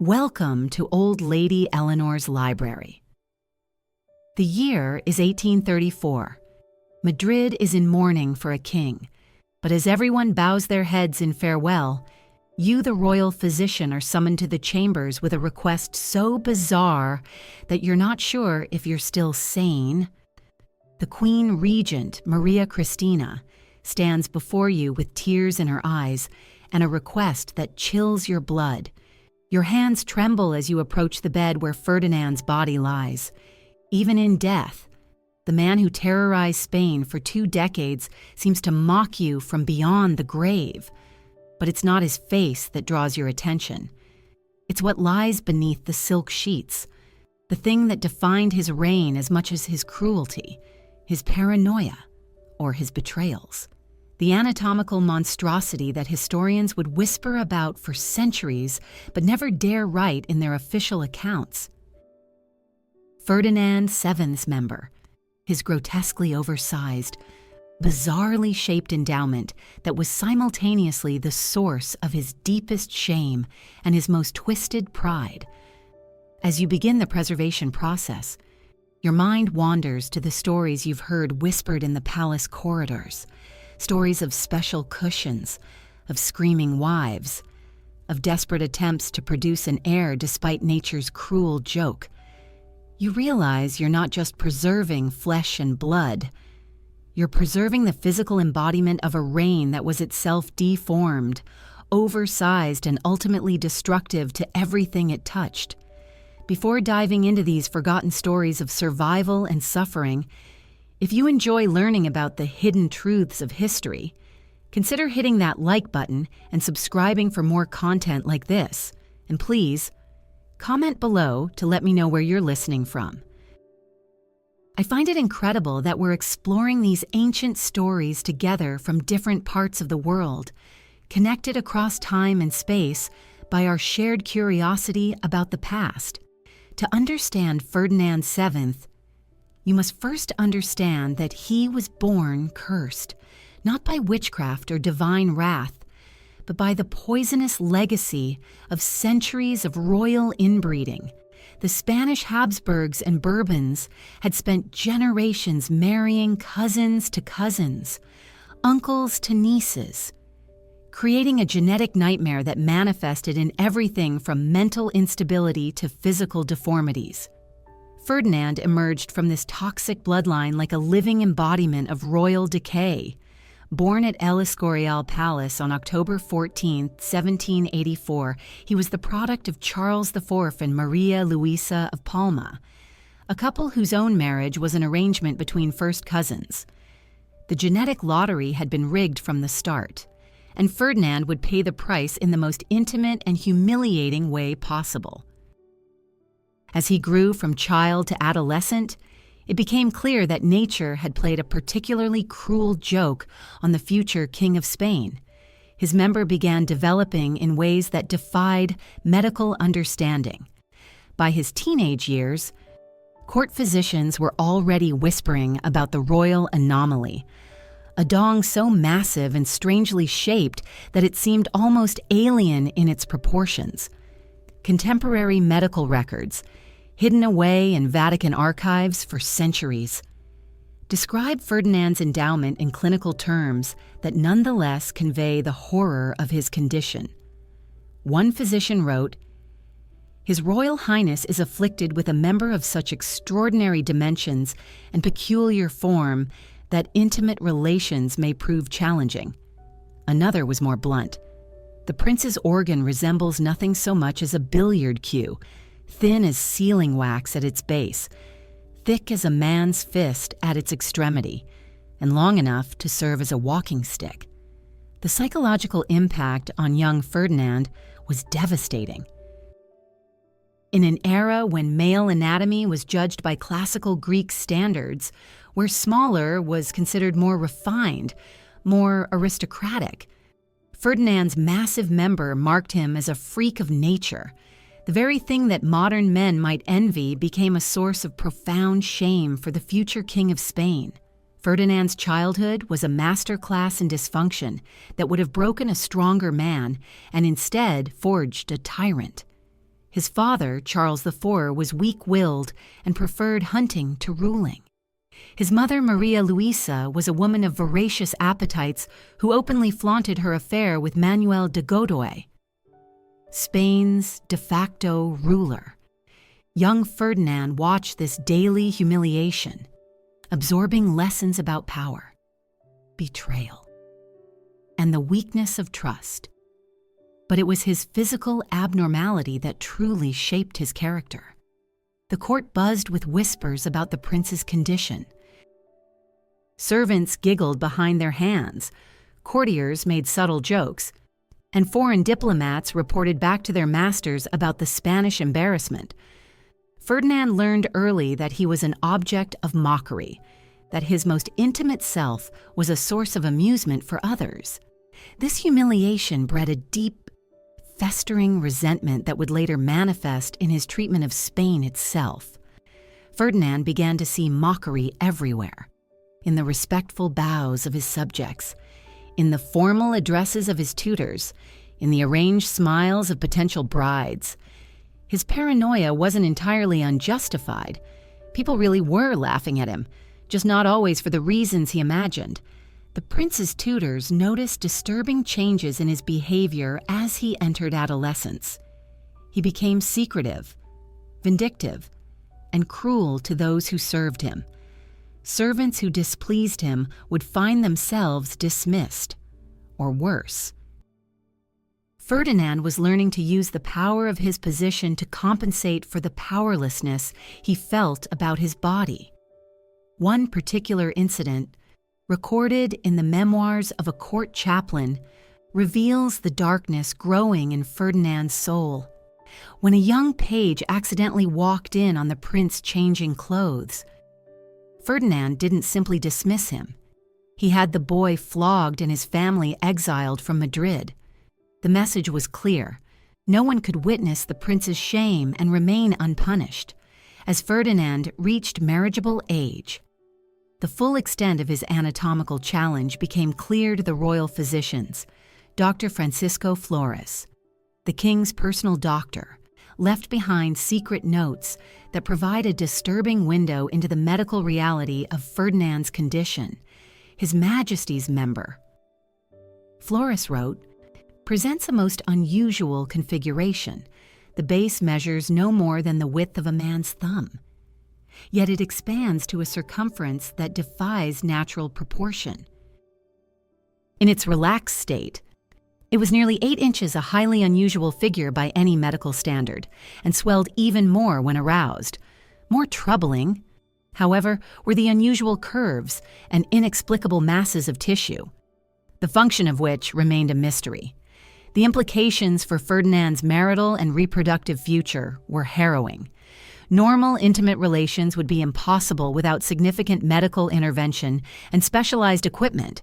Welcome to Old Lady Eleanor's library. The year is 1834. Madrid is in mourning for a king, but as everyone bows their heads in farewell, you, the royal physician, are summoned to the chambers with a request so bizarre that you're not sure if you're still sane. The Queen Regent, Maria Cristina, stands before you with tears in her eyes and a request that chills your blood. Your hands tremble as you approach the bed where Ferdinand's body lies. Even in death, the man who terrorized Spain for 2 decades seems to mock you from beyond the grave. But it's not his face that draws your attention. It's what lies beneath the silk sheets, the thing that defined his reign as much as his cruelty, his paranoia, or his betrayals. The anatomical monstrosity that historians would whisper about for centuries but never dare write in their official accounts. Ferdinand VII's member, his grotesquely oversized, bizarrely shaped endowment that was simultaneously the source of his deepest shame and his most twisted pride. As you begin the preservation process, your mind wanders to the stories you've heard whispered in the palace corridors. Stories of special cushions, of screaming wives, of desperate attempts to produce an heir despite nature's cruel joke. You realize you're not just preserving flesh and blood. You're preserving the physical embodiment of a reign that was itself deformed, oversized, and ultimately destructive to everything it touched. Before diving into these forgotten stories of survival and suffering, if you enjoy learning about the hidden truths of history, consider hitting that like button and subscribing for more content like this. And please, comment below to let me know where you're listening from. I find it incredible that we're exploring these ancient stories together from different parts of the world, connected across time and space by our shared curiosity about the past. To understand Ferdinand VII, you must first understand that he was born cursed, not by witchcraft or divine wrath, but by the poisonous legacy of centuries of royal inbreeding. The Spanish Habsburgs and Bourbons had spent generations marrying cousins to cousins, uncles to nieces, creating a genetic nightmare that manifested in everything from mental instability to physical deformities. Ferdinand emerged from this toxic bloodline like a living embodiment of royal decay. Born at El Escorial Palace on October 14, 1784, he was the product of Charles IV and Maria Luisa of Palma, a couple whose own marriage was an arrangement between first cousins. The genetic lottery had been rigged from the start, and Ferdinand would pay the price in the most intimate and humiliating way possible. As he grew from child to adolescent, it became clear that nature had played a particularly cruel joke on the future King of Spain. His member began developing in ways that defied medical understanding. By his teenage years, court physicians were already whispering about the royal anomaly, a dong so massive and strangely shaped that it seemed almost alien in its proportions. Contemporary medical records, hidden away in Vatican archives for centuries, describe Ferdinand's endowment in clinical terms that nonetheless convey the horror of his condition. One physician wrote, "His Royal Highness is afflicted with a member of such extraordinary dimensions and peculiar form that intimate relations may prove challenging." Another was more blunt. "The prince's organ resembles nothing so much as a billiard cue, thin as sealing wax at its base, thick as a man's fist at its extremity, and long enough to serve as a walking stick." The psychological impact on young Ferdinand was devastating. In an era when male anatomy was judged by classical Greek standards, where smaller was considered more refined, more aristocratic, Ferdinand's massive member marked him as a freak of nature. The very thing that modern men might envy became a source of profound shame for the future King of Spain. Ferdinand's childhood was a masterclass in dysfunction that would have broken a stronger man and instead forged a tyrant. His father, Charles IV, was weak-willed and preferred hunting to ruling. His mother, Maria Luisa, was a woman of voracious appetites who openly flaunted her affair with Manuel de Godoy, Spain's de facto ruler. Young Ferdinand watched this daily humiliation, absorbing lessons about power, betrayal, and the weakness of trust. But it was his physical abnormality that truly shaped his character. The court buzzed with whispers about the prince's condition. Servants giggled behind their hands, courtiers made subtle jokes, and foreign diplomats reported back to their masters about the Spanish embarrassment. Ferdinand learned early that he was an object of mockery, that his most intimate self was a source of amusement for others. This humiliation bred a deep, festering resentment that would later manifest in his treatment of Spain itself. Ferdinand began to see mockery everywhere, in the respectful bows of his subjects, in the formal addresses of his tutors, in the arranged smiles of potential brides. His paranoia wasn't entirely unjustified. People really were laughing at him, just not always for the reasons he imagined. The prince's tutors noticed disturbing changes in his behavior as he entered adolescence. He became secretive, vindictive, and cruel to those who served him. Servants who displeased him would find themselves dismissed, or worse. Ferdinand was learning to use the power of his position to compensate for the powerlessness he felt about his body. One particular incident, recorded in the memoirs of a court chaplain, reveals the darkness growing in Ferdinand's soul. When a young page accidentally walked in on the prince changing clothes, Ferdinand didn't simply dismiss him. He had the boy flogged and his family exiled from Madrid. The message was clear. No one could witness the prince's shame and remain unpunished. As Ferdinand reached marriageable age, the full extent of his anatomical challenge became clear to the royal physicians. Dr. Francisco Flores, the king's personal doctor, left behind secret notes that provide a disturbing window into the medical reality of Ferdinand's condition. His Majesty's member, Flores wrote, presents a most unusual configuration. The base measures no more than the width of a man's thumb. Yet it expands to a circumference that defies natural proportion. In its relaxed state, it was nearly 8 inches, a highly unusual figure by any medical standard, and swelled even more when aroused. More troubling, however, were the unusual curves and inexplicable masses of tissue, the function of which remained a mystery. The implications for Ferdinand's marital and reproductive future were harrowing. Normal intimate relations would be impossible without significant medical intervention and specialized equipment.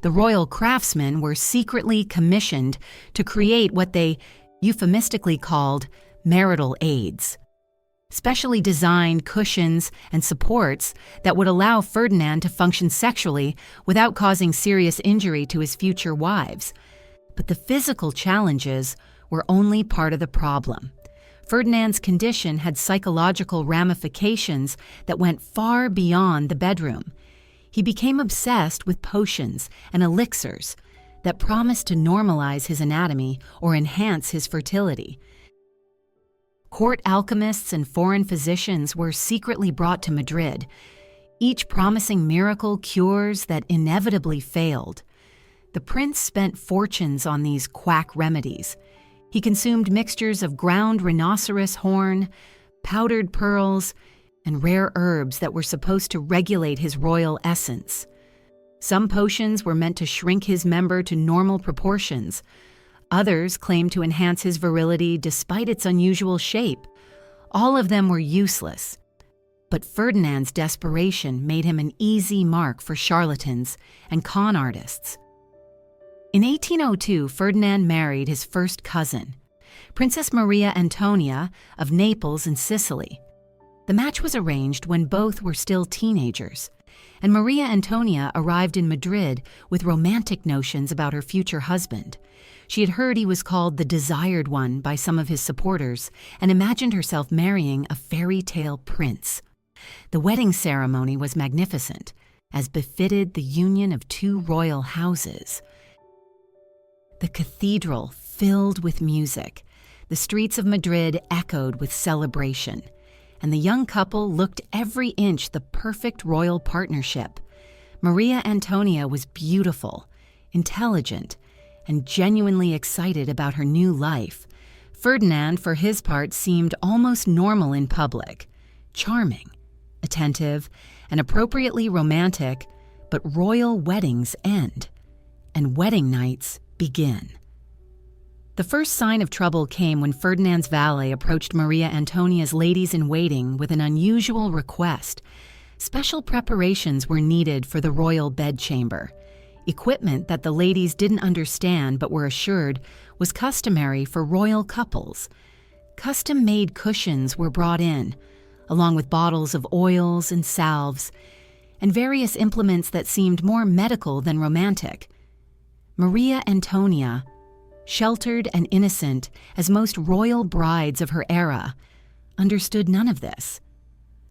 The royal craftsmen were secretly commissioned to create what they euphemistically called marital aids, specially designed cushions and supports that would allow Ferdinand to function sexually without causing serious injury to his future wives. But the physical challenges were only part of the problem. Ferdinand's condition had psychological ramifications that went far beyond the bedroom. He became obsessed with potions and elixirs that promised to normalize his anatomy or enhance his fertility. Court alchemists and foreign physicians were secretly brought to Madrid, each promising miracle cures that inevitably failed. The prince spent fortunes on these quack remedies. He consumed mixtures of ground rhinoceros horn, powdered pearls, and rare herbs that were supposed to regulate his royal essence. Some potions were meant to shrink his member to normal proportions. Others claimed to enhance his virility despite its unusual shape. All of them were useless. But Ferdinand's desperation made him an easy mark for charlatans and con artists. In 1802, Ferdinand married his first cousin, Princess Maria Antonia of Naples and Sicily. The match was arranged when both were still teenagers, and Maria Antonia arrived in Madrid with romantic notions about her future husband. She had heard he was called the Desired One by some of his supporters and imagined herself marrying a fairy tale prince. The wedding ceremony was magnificent, as befitted the union of two royal houses. The cathedral filled with music, the streets of Madrid echoed with celebration, and the young couple looked every inch the perfect royal partnership. Maria Antonia was beautiful, intelligent, and genuinely excited about her new life. Ferdinand, for his part, seemed almost normal in public, charming, attentive, and appropriately romantic, but royal weddings end, and wedding nights begin. The first sign of trouble came when Ferdinand's valet approached Maria Antonia's ladies-in-waiting with an unusual request. Special preparations were needed for the royal bedchamber. Equipment that the ladies didn't understand but were assured was customary for royal couples. Custom-made cushions were brought in, along with bottles of oils and salves, and various implements that seemed more medical than romantic. Maria Antonia, sheltered and innocent as most royal brides of her era, understood none of this.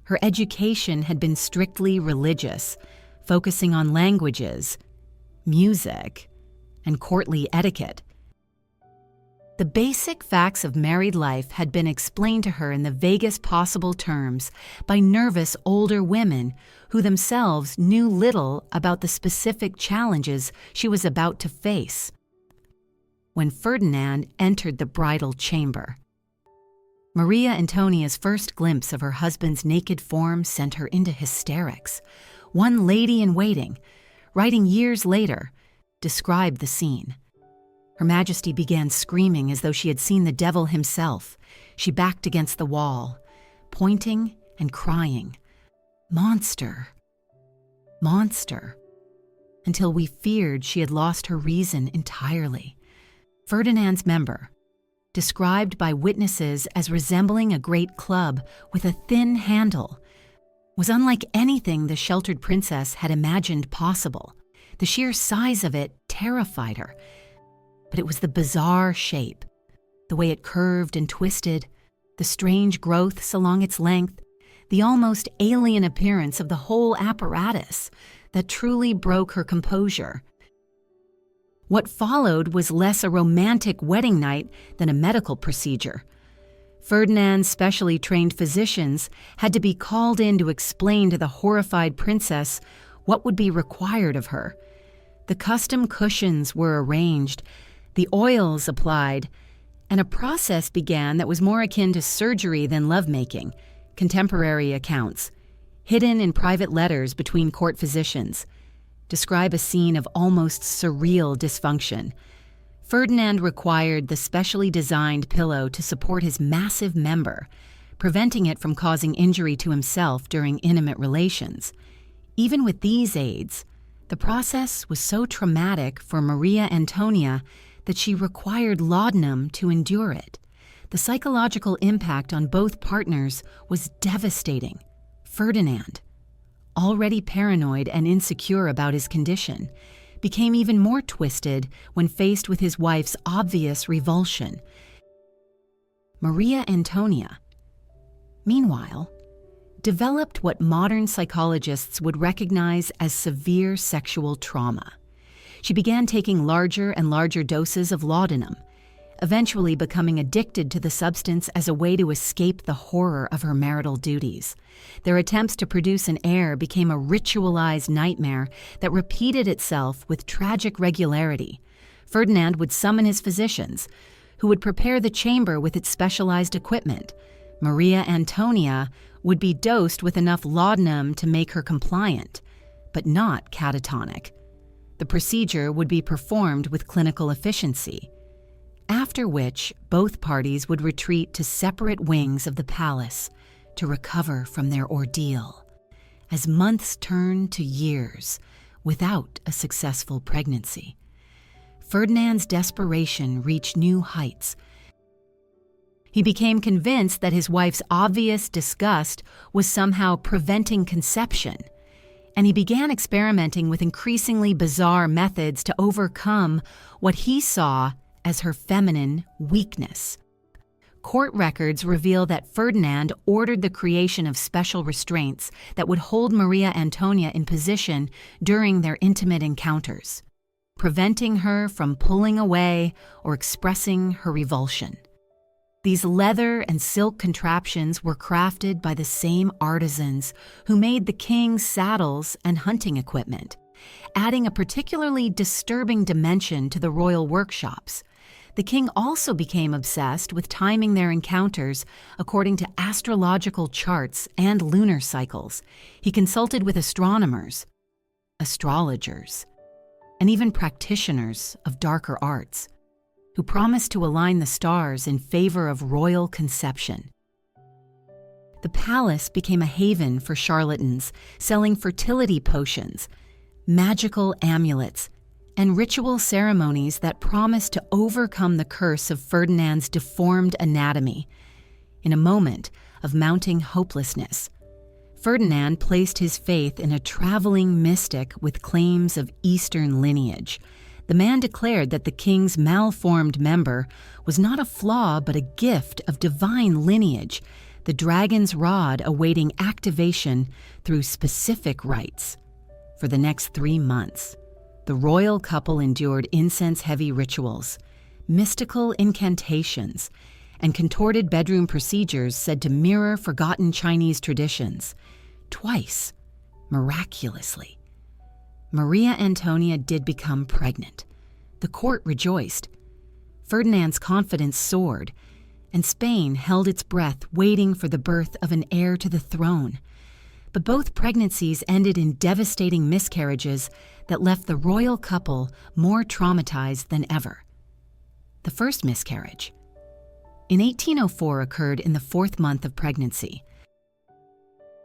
Her education had been strictly religious, focusing on languages, music, and courtly etiquette. The basic facts of married life had been explained to her in the vaguest possible terms by nervous older women who themselves knew little about the specific challenges she was about to face. When Ferdinand entered the bridal chamber, Maria Antonia's first glimpse of her husband's naked form sent her into hysterics. One lady-in-waiting, writing years later, described the scene. Her Majesty began screaming as though she had seen the devil himself. She backed against the wall, pointing and crying, "Monster! Monster!" until we feared she had lost her reason entirely. Ferdinand's member, described by witnesses as resembling a great club with a thin handle, was unlike anything the sheltered princess had imagined possible. The sheer size of it terrified her, but it was the bizarre shape, the way it curved and twisted, the strange growths along its length, the almost alien appearance of the whole apparatus that truly broke her composure. What followed was less a romantic wedding night than a medical procedure. Ferdinand's specially trained physicians had to be called in to explain to the horrified princess what would be required of her. The custom cushions were arranged, the oils applied, and a process began that was more akin to surgery than lovemaking. Contemporary accounts, hidden in private letters between court physicians, describe a scene of almost surreal dysfunction. Ferdinand required the specially designed pillow to support his massive member, preventing it from causing injury to himself during intimate relations. Even with these aids, the process was so traumatic for Maria Antonia that she required laudanum to endure it. The psychological impact on both partners was devastating. Ferdinand, already paranoid and insecure about his condition, became even more twisted when faced with his wife's obvious revulsion. Maria Antonia, meanwhile, developed what modern psychologists would recognize as severe sexual trauma. She began taking larger and larger doses of laudanum, eventually becoming addicted to the substance as a way to escape the horror of her marital duties. Their attempts to produce an heir became a ritualized nightmare that repeated itself with tragic regularity. Ferdinand would summon his physicians, who would prepare the chamber with its specialized equipment. Maria Antonia would be dosed with enough laudanum to make her compliant, but not catatonic. The procedure would be performed with clinical efficiency, after which both parties would retreat to separate wings of the palace to recover from their ordeal. As months turned to years without a successful pregnancy, Ferdinand's desperation reached new heights. He became convinced that his wife's obvious disgust was somehow preventing conception, and he began experimenting with increasingly bizarre methods to overcome what he saw as her feminine weakness. Court records reveal that Ferdinand ordered the creation of special restraints that would hold Maria Antonia in position during their intimate encounters, preventing her from pulling away or expressing her revulsion. These leather and silk contraptions were crafted by the same artisans who made the king's saddles and hunting equipment, adding a particularly disturbing dimension to the royal workshops. The king also became obsessed with timing their encounters according to astrological charts and lunar cycles. He consulted with astronomers, astrologers, and even practitioners of darker arts, who promised to align the stars in favor of royal conception. The palace became a haven for charlatans, selling fertility potions, magical amulets, and ritual ceremonies that promised to overcome the curse of Ferdinand's deformed anatomy. In a moment of mounting hopelessness, Ferdinand placed his faith in a traveling mystic with claims of Eastern lineage. The man declared that the king's malformed member was not a flaw but a gift of divine lineage, the dragon's rod awaiting activation through specific rites. For the next 3 months, the royal couple endured incense-heavy rituals, mystical incantations, and contorted bedroom procedures said to mirror forgotten Chinese traditions. Twice, miraculously, Maria Antonia did become pregnant. The court rejoiced. Ferdinand's confidence soared, and Spain held its breath waiting for the birth of an heir to the throne. But both pregnancies ended in devastating miscarriages that left the royal couple more traumatized than ever. The first miscarriage, in 1804, occurred in the 4th month of pregnancy.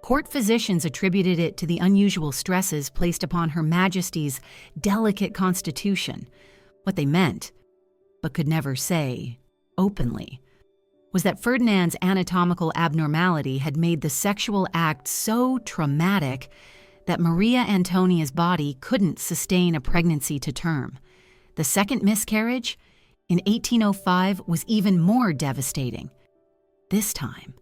Court physicians attributed it to the unusual stresses placed upon Her Majesty's delicate constitution. What they meant, but could never say openly, was that Ferdinand's anatomical abnormality had made the sexual act so traumatic that Maria Antonia's body couldn't sustain a pregnancy to term. The second miscarriage, in 1805, was even more devastating. This time,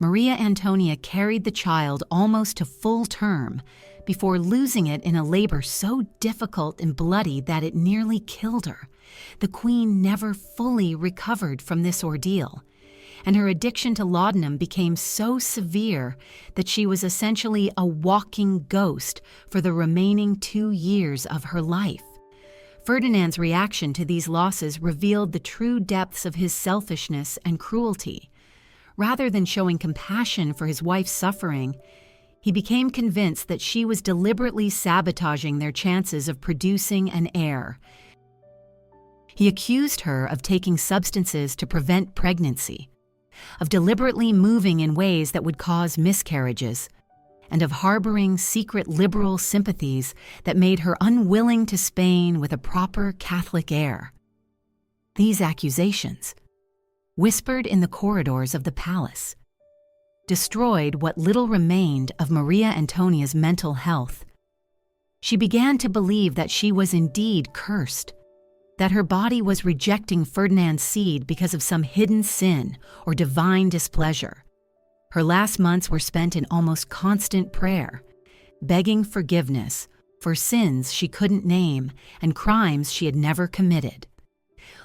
Maria Antonia carried the child almost to full term before losing it in a labor so difficult and bloody that it nearly killed her. The queen never fully recovered from this ordeal, and her addiction to laudanum became so severe that she was essentially a walking ghost for the remaining 2 years of her life. Ferdinand's reaction to these losses revealed the true depths of his selfishness and cruelty. Rather than showing compassion for his wife's suffering, he became convinced that she was deliberately sabotaging their chances of producing an heir. He accused her of taking substances to prevent pregnancy, of deliberately moving in ways that would cause miscarriages, and of harboring secret liberal sympathies that made her unwilling to Spain with a proper Catholic heir. These accusations, whispered in the corridors of the palace, destroyed what little remained of Maria Antonia's mental health. She began to believe that she was indeed cursed, that her body was rejecting Ferdinand's seed because of some hidden sin or divine displeasure. Her last months were spent in almost constant prayer, begging forgiveness for sins she couldn't name and crimes she had never committed.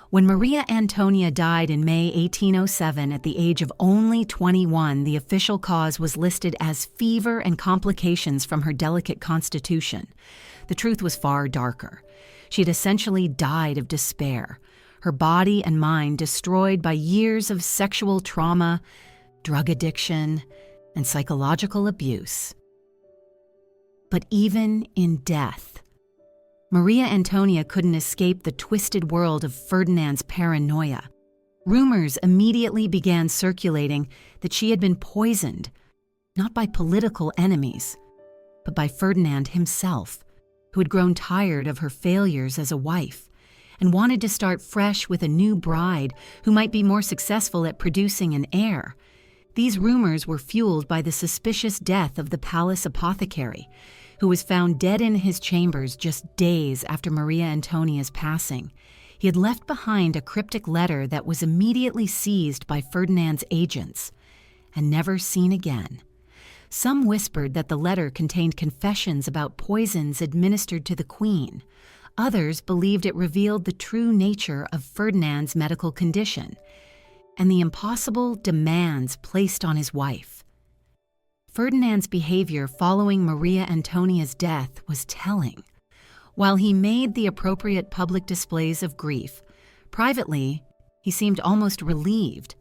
When Maria Antonia died in May 1807 at the age of only 21, the official cause was listed as fever and complications from her delicate constitution. The truth was far darker. She had essentially died of despair, her body and mind destroyed by years of sexual trauma, drug addiction, and psychological abuse. But even in death, Maria Antonia couldn't escape the twisted world of Ferdinand's paranoia. Rumors immediately began circulating that she had been poisoned, not by political enemies, but by Ferdinand himself, who had grown tired of her failures as a wife and wanted to start fresh with a new bride who might be more successful at producing an heir. These rumors were fueled by the suspicious death of the palace apothecary, who was found dead in his chambers just days after Maria Antonia's passing. He had left behind a cryptic letter that was immediately seized by Ferdinand's agents and never seen again. Some whispered that the letter contained confessions about poisons administered to the Queen. Others believed it revealed the true nature of Ferdinand's medical condition and the impossible demands placed on his wife. Ferdinand's behavior following Maria Antonia's death was telling. While he made the appropriate public displays of grief, privately, he seemed almost relieved.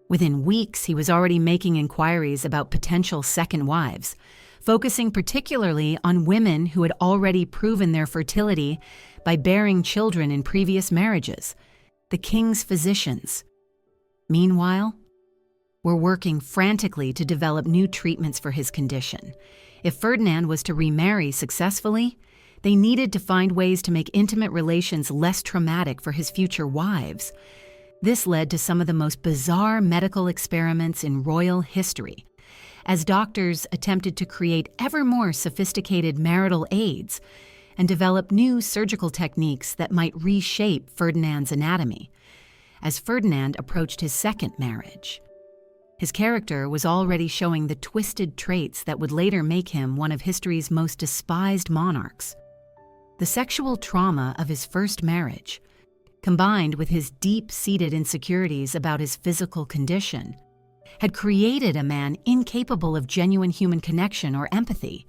Within weeks, he was already making inquiries about potential second wives, focusing particularly on women who had already proven their fertility by bearing children in previous marriages, the king's physicians. Meanwhile, were working frantically to develop new treatments for his condition. If Ferdinand was to remarry successfully, they needed to find ways to make intimate relations less traumatic for his future wives. This led to some of the most bizarre medical experiments in royal history, as doctors attempted to create ever more sophisticated marital aids and develop new surgical techniques that might reshape Ferdinand's anatomy. As Ferdinand approached his second marriage, his character was already showing the twisted traits that would later make him one of history's most despised monarchs. The sexual trauma of his first marriage, combined with his deep-seated insecurities about his physical condition, had created a man incapable of genuine human connection or empathy.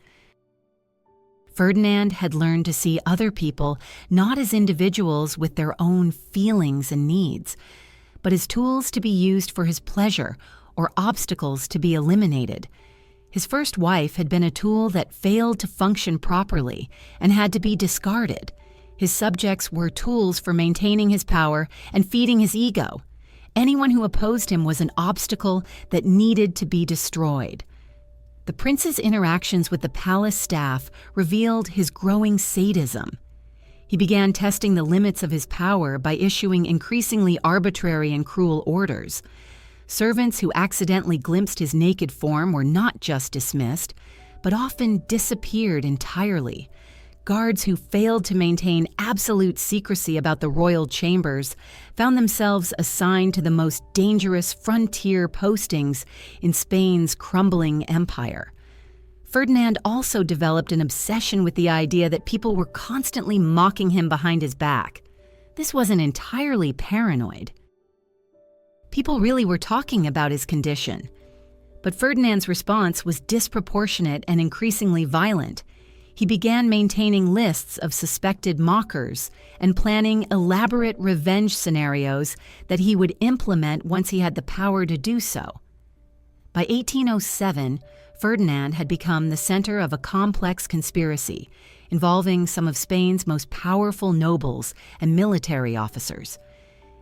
Ferdinand had learned to see other people not as individuals with their own feelings and needs, but as tools to be used for his pleasure or obstacles to be eliminated. His first wife had been a tool that failed to function properly and had to be discarded. His subjects were tools for maintaining his power and feeding his ego. Anyone who opposed him was an obstacle that needed to be destroyed. The prince's interactions with the palace staff revealed his growing sadism. He began testing the limits of his power by issuing increasingly arbitrary and cruel orders. Servants who accidentally glimpsed his naked form were not just dismissed, but often disappeared entirely. Guards who failed to maintain absolute secrecy about the royal chambers found themselves assigned to the most dangerous frontier postings in Spain's crumbling empire. Ferdinand also developed an obsession with the idea that people were constantly mocking him behind his back. This wasn't entirely paranoid. People really were talking about his condition. But Ferdinand's response was disproportionate and increasingly violent. He began maintaining lists of suspected mockers and planning elaborate revenge scenarios that he would implement once he had the power to do so. By 1807, Ferdinand had become the center of a complex conspiracy involving some of Spain's most powerful nobles and military officers.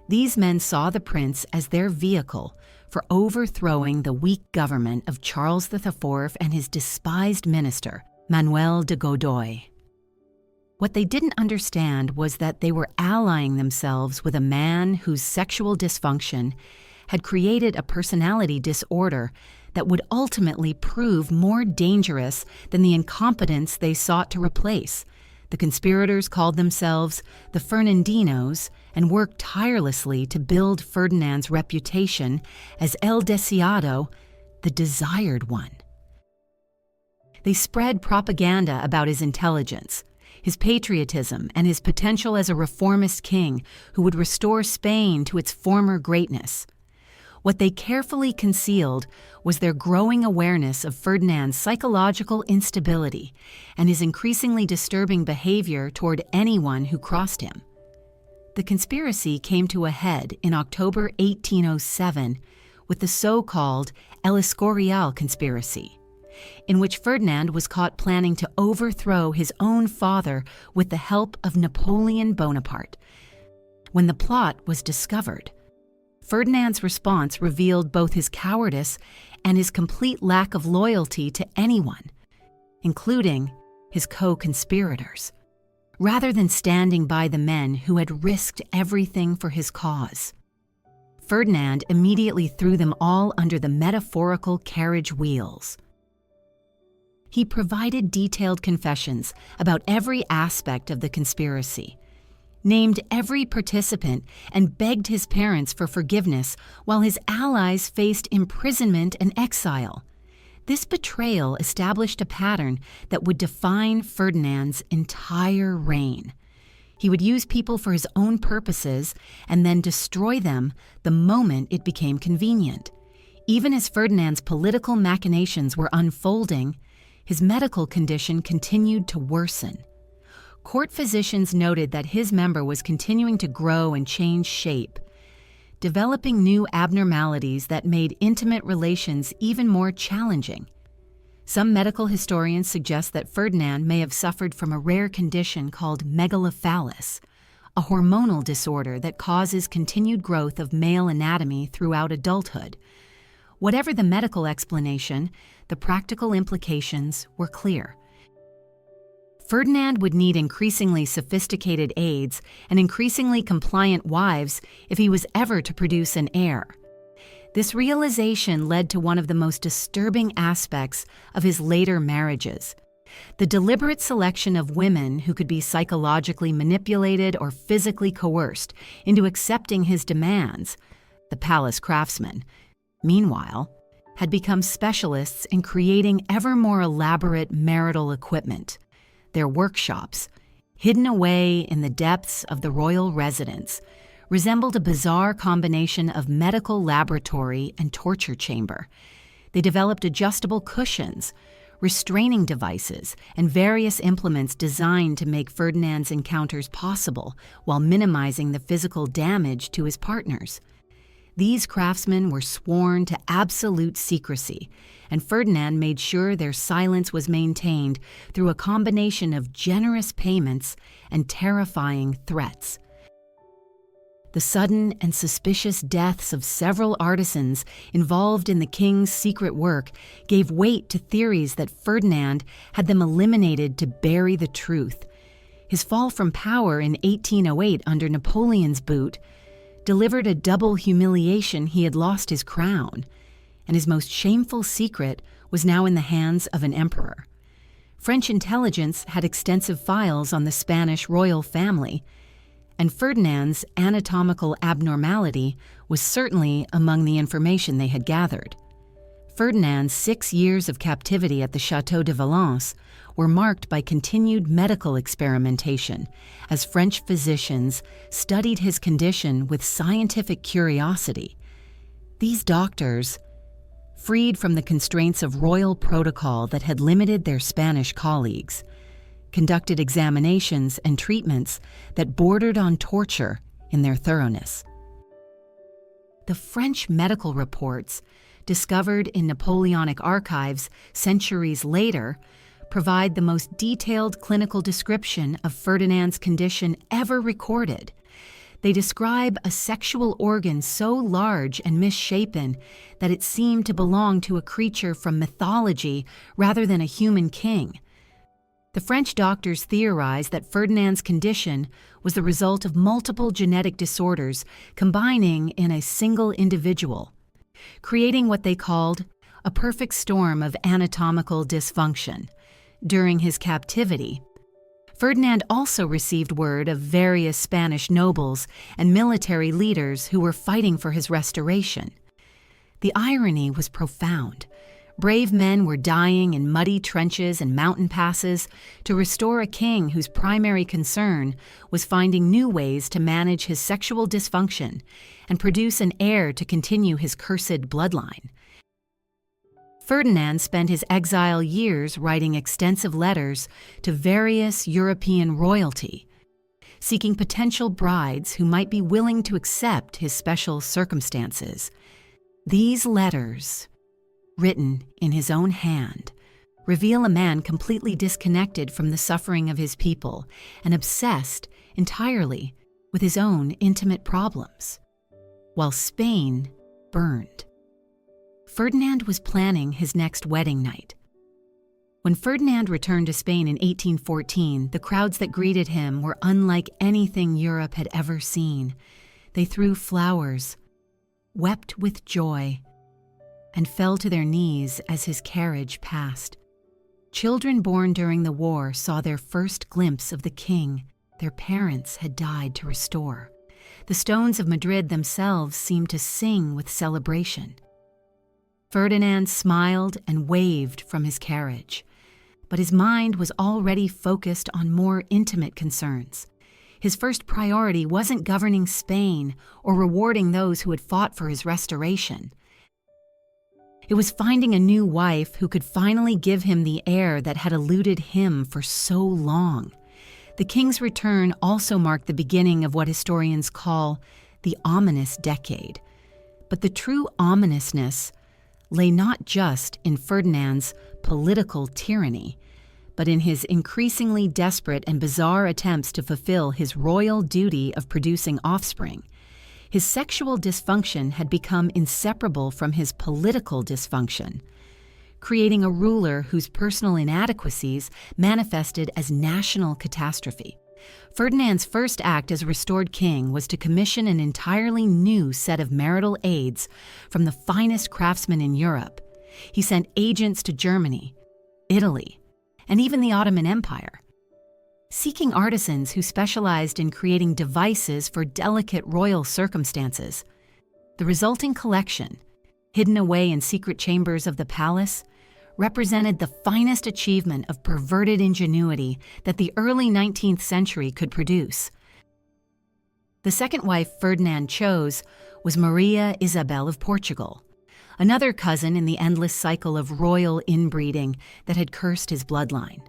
These men saw the prince as their vehicle for overthrowing the weak government of Charles IV and his despised minister, Manuel de Godoy. What they didn't understand was that they were allying themselves with a man whose sexual dysfunction had created a personality disorder that would ultimately prove more dangerous than the incompetence they sought to replace. The conspirators called themselves the Fernandinos and worked tirelessly to build Ferdinand's reputation as El Deseado, the desired one. They spread propaganda about his intelligence, his patriotism, and his potential as a reformist king who would restore Spain to its former greatness. What they carefully concealed was their growing awareness of Ferdinand's psychological instability and his increasingly disturbing behavior toward anyone who crossed him. The conspiracy came to a head in October 1807 with the so-called El Escorial conspiracy, in which Ferdinand was caught planning to overthrow his own father with the help of Napoleon Bonaparte. When the plot was discovered, Ferdinand's response revealed both his cowardice and his complete lack of loyalty to anyone, including his co-conspirators, rather than standing by the men who had risked everything for his cause. Ferdinand immediately threw them all under the metaphorical carriage wheels. He provided detailed confessions about every aspect of the conspiracy, named every participant, and begged his parents for forgiveness while his allies faced imprisonment and exile. This betrayal established a pattern that would define Ferdinand's entire reign. He would use people for his own purposes and then destroy them the moment it became convenient. Even as Ferdinand's political machinations were unfolding, his medical condition continued to worsen. Court physicians noted that his member was continuing to grow and change shape, developing new abnormalities that made intimate relations even more challenging. Some medical historians suggest that Ferdinand may have suffered from a rare condition called megacephalus, a hormonal disorder that causes continued growth of male anatomy throughout adulthood. Whatever the medical explanation, the practical implications were clear. Ferdinand would need increasingly sophisticated aides and increasingly compliant wives if he was ever to produce an heir. This realization led to one of the most disturbing aspects of his later marriages: the deliberate selection of women who could be psychologically manipulated or physically coerced into accepting his demands. The palace craftsmen, meanwhile, had become specialists in creating ever more elaborate marital equipment. Their workshops, hidden away in the depths of the royal residence, resembled a bizarre combination of medical laboratory and torture chamber. They developed adjustable cushions, restraining devices, and various implements designed to make Ferdinand's encounters possible while minimizing the physical damage to his partners. These craftsmen were sworn to absolute secrecy, and Ferdinand made sure their silence was maintained through a combination of generous payments and terrifying threats. The sudden and suspicious deaths of several artisans involved in the king's secret work gave weight to theories that Ferdinand had them eliminated to bury the truth. His fall from power in 1808 under Napoleon's boot delivered a double humiliation. He had lost his crown, and his most shameful secret was now in the hands of an emperor. French intelligence had extensive files on the Spanish royal family, and Ferdinand's anatomical abnormality was certainly among the information they had gathered. Ferdinand's 6 years of captivity at the Château de Valence were marked by continued medical experimentation as French physicians studied his condition with scientific curiosity. These doctors, freed from the constraints of royal protocol that had limited their Spanish colleagues, conducted examinations and treatments that bordered on torture in their thoroughness. The French medical reports, discovered in Napoleonic archives centuries later, provide the most detailed clinical description of Ferdinand's condition ever recorded. They describe a sexual organ so large and misshapen that it seemed to belong to a creature from mythology rather than a human king. The French doctors theorized that Ferdinand's condition was the result of multiple genetic disorders combining in a single individual, creating what they called a perfect storm of anatomical dysfunction. During his captivity, Ferdinand also received word of various Spanish nobles and military leaders who were fighting for his restoration. The irony was profound. Brave men were dying in muddy trenches and mountain passes to restore a king whose primary concern was finding new ways to manage his sexual dysfunction and produce an heir to continue his cursed bloodline. Ferdinand spent his exile years writing extensive letters to various European royalty, seeking potential brides who might be willing to accept his special circumstances. These letters, written in his own hand, reveal a man completely disconnected from the suffering of his people and obsessed entirely with his own intimate problems. While Spain burned, Ferdinand was planning his next wedding night. When Ferdinand returned to Spain in 1814, the crowds that greeted him were unlike anything Europe had ever seen. They threw flowers, wept with joy, and fell to their knees as his carriage passed. Children born during the war saw their first glimpse of the king, their parents had died to restore. The stones of Madrid themselves seemed to sing with celebration. Ferdinand smiled and waved from his carriage, but his mind was already focused on more intimate concerns. His first priority wasn't governing Spain or rewarding those who had fought for his restoration. It was finding a new wife who could finally give him the heir that had eluded him for so long. The king's return also marked the beginning of what historians call the ominous decade. But the true ominousness lay not just in Ferdinand's political tyranny, but in his increasingly desperate and bizarre attempts to fulfill his royal duty of producing offspring. His sexual dysfunction had become inseparable from his political dysfunction, creating a ruler whose personal inadequacies manifested as national catastrophe. Ferdinand's first act as restored king was to commission an entirely new set of marital aids from the finest craftsmen in Europe. He sent agents to Germany, Italy, and even the Ottoman Empire, seeking artisans who specialized in creating devices for delicate royal circumstances. The resulting collection, hidden away in secret chambers of the palace, represented the finest achievement of perverted ingenuity that the early 19th century could produce. The second wife Ferdinand chose was Maria Isabel of Portugal, another cousin in the endless cycle of royal inbreeding that had cursed his bloodline.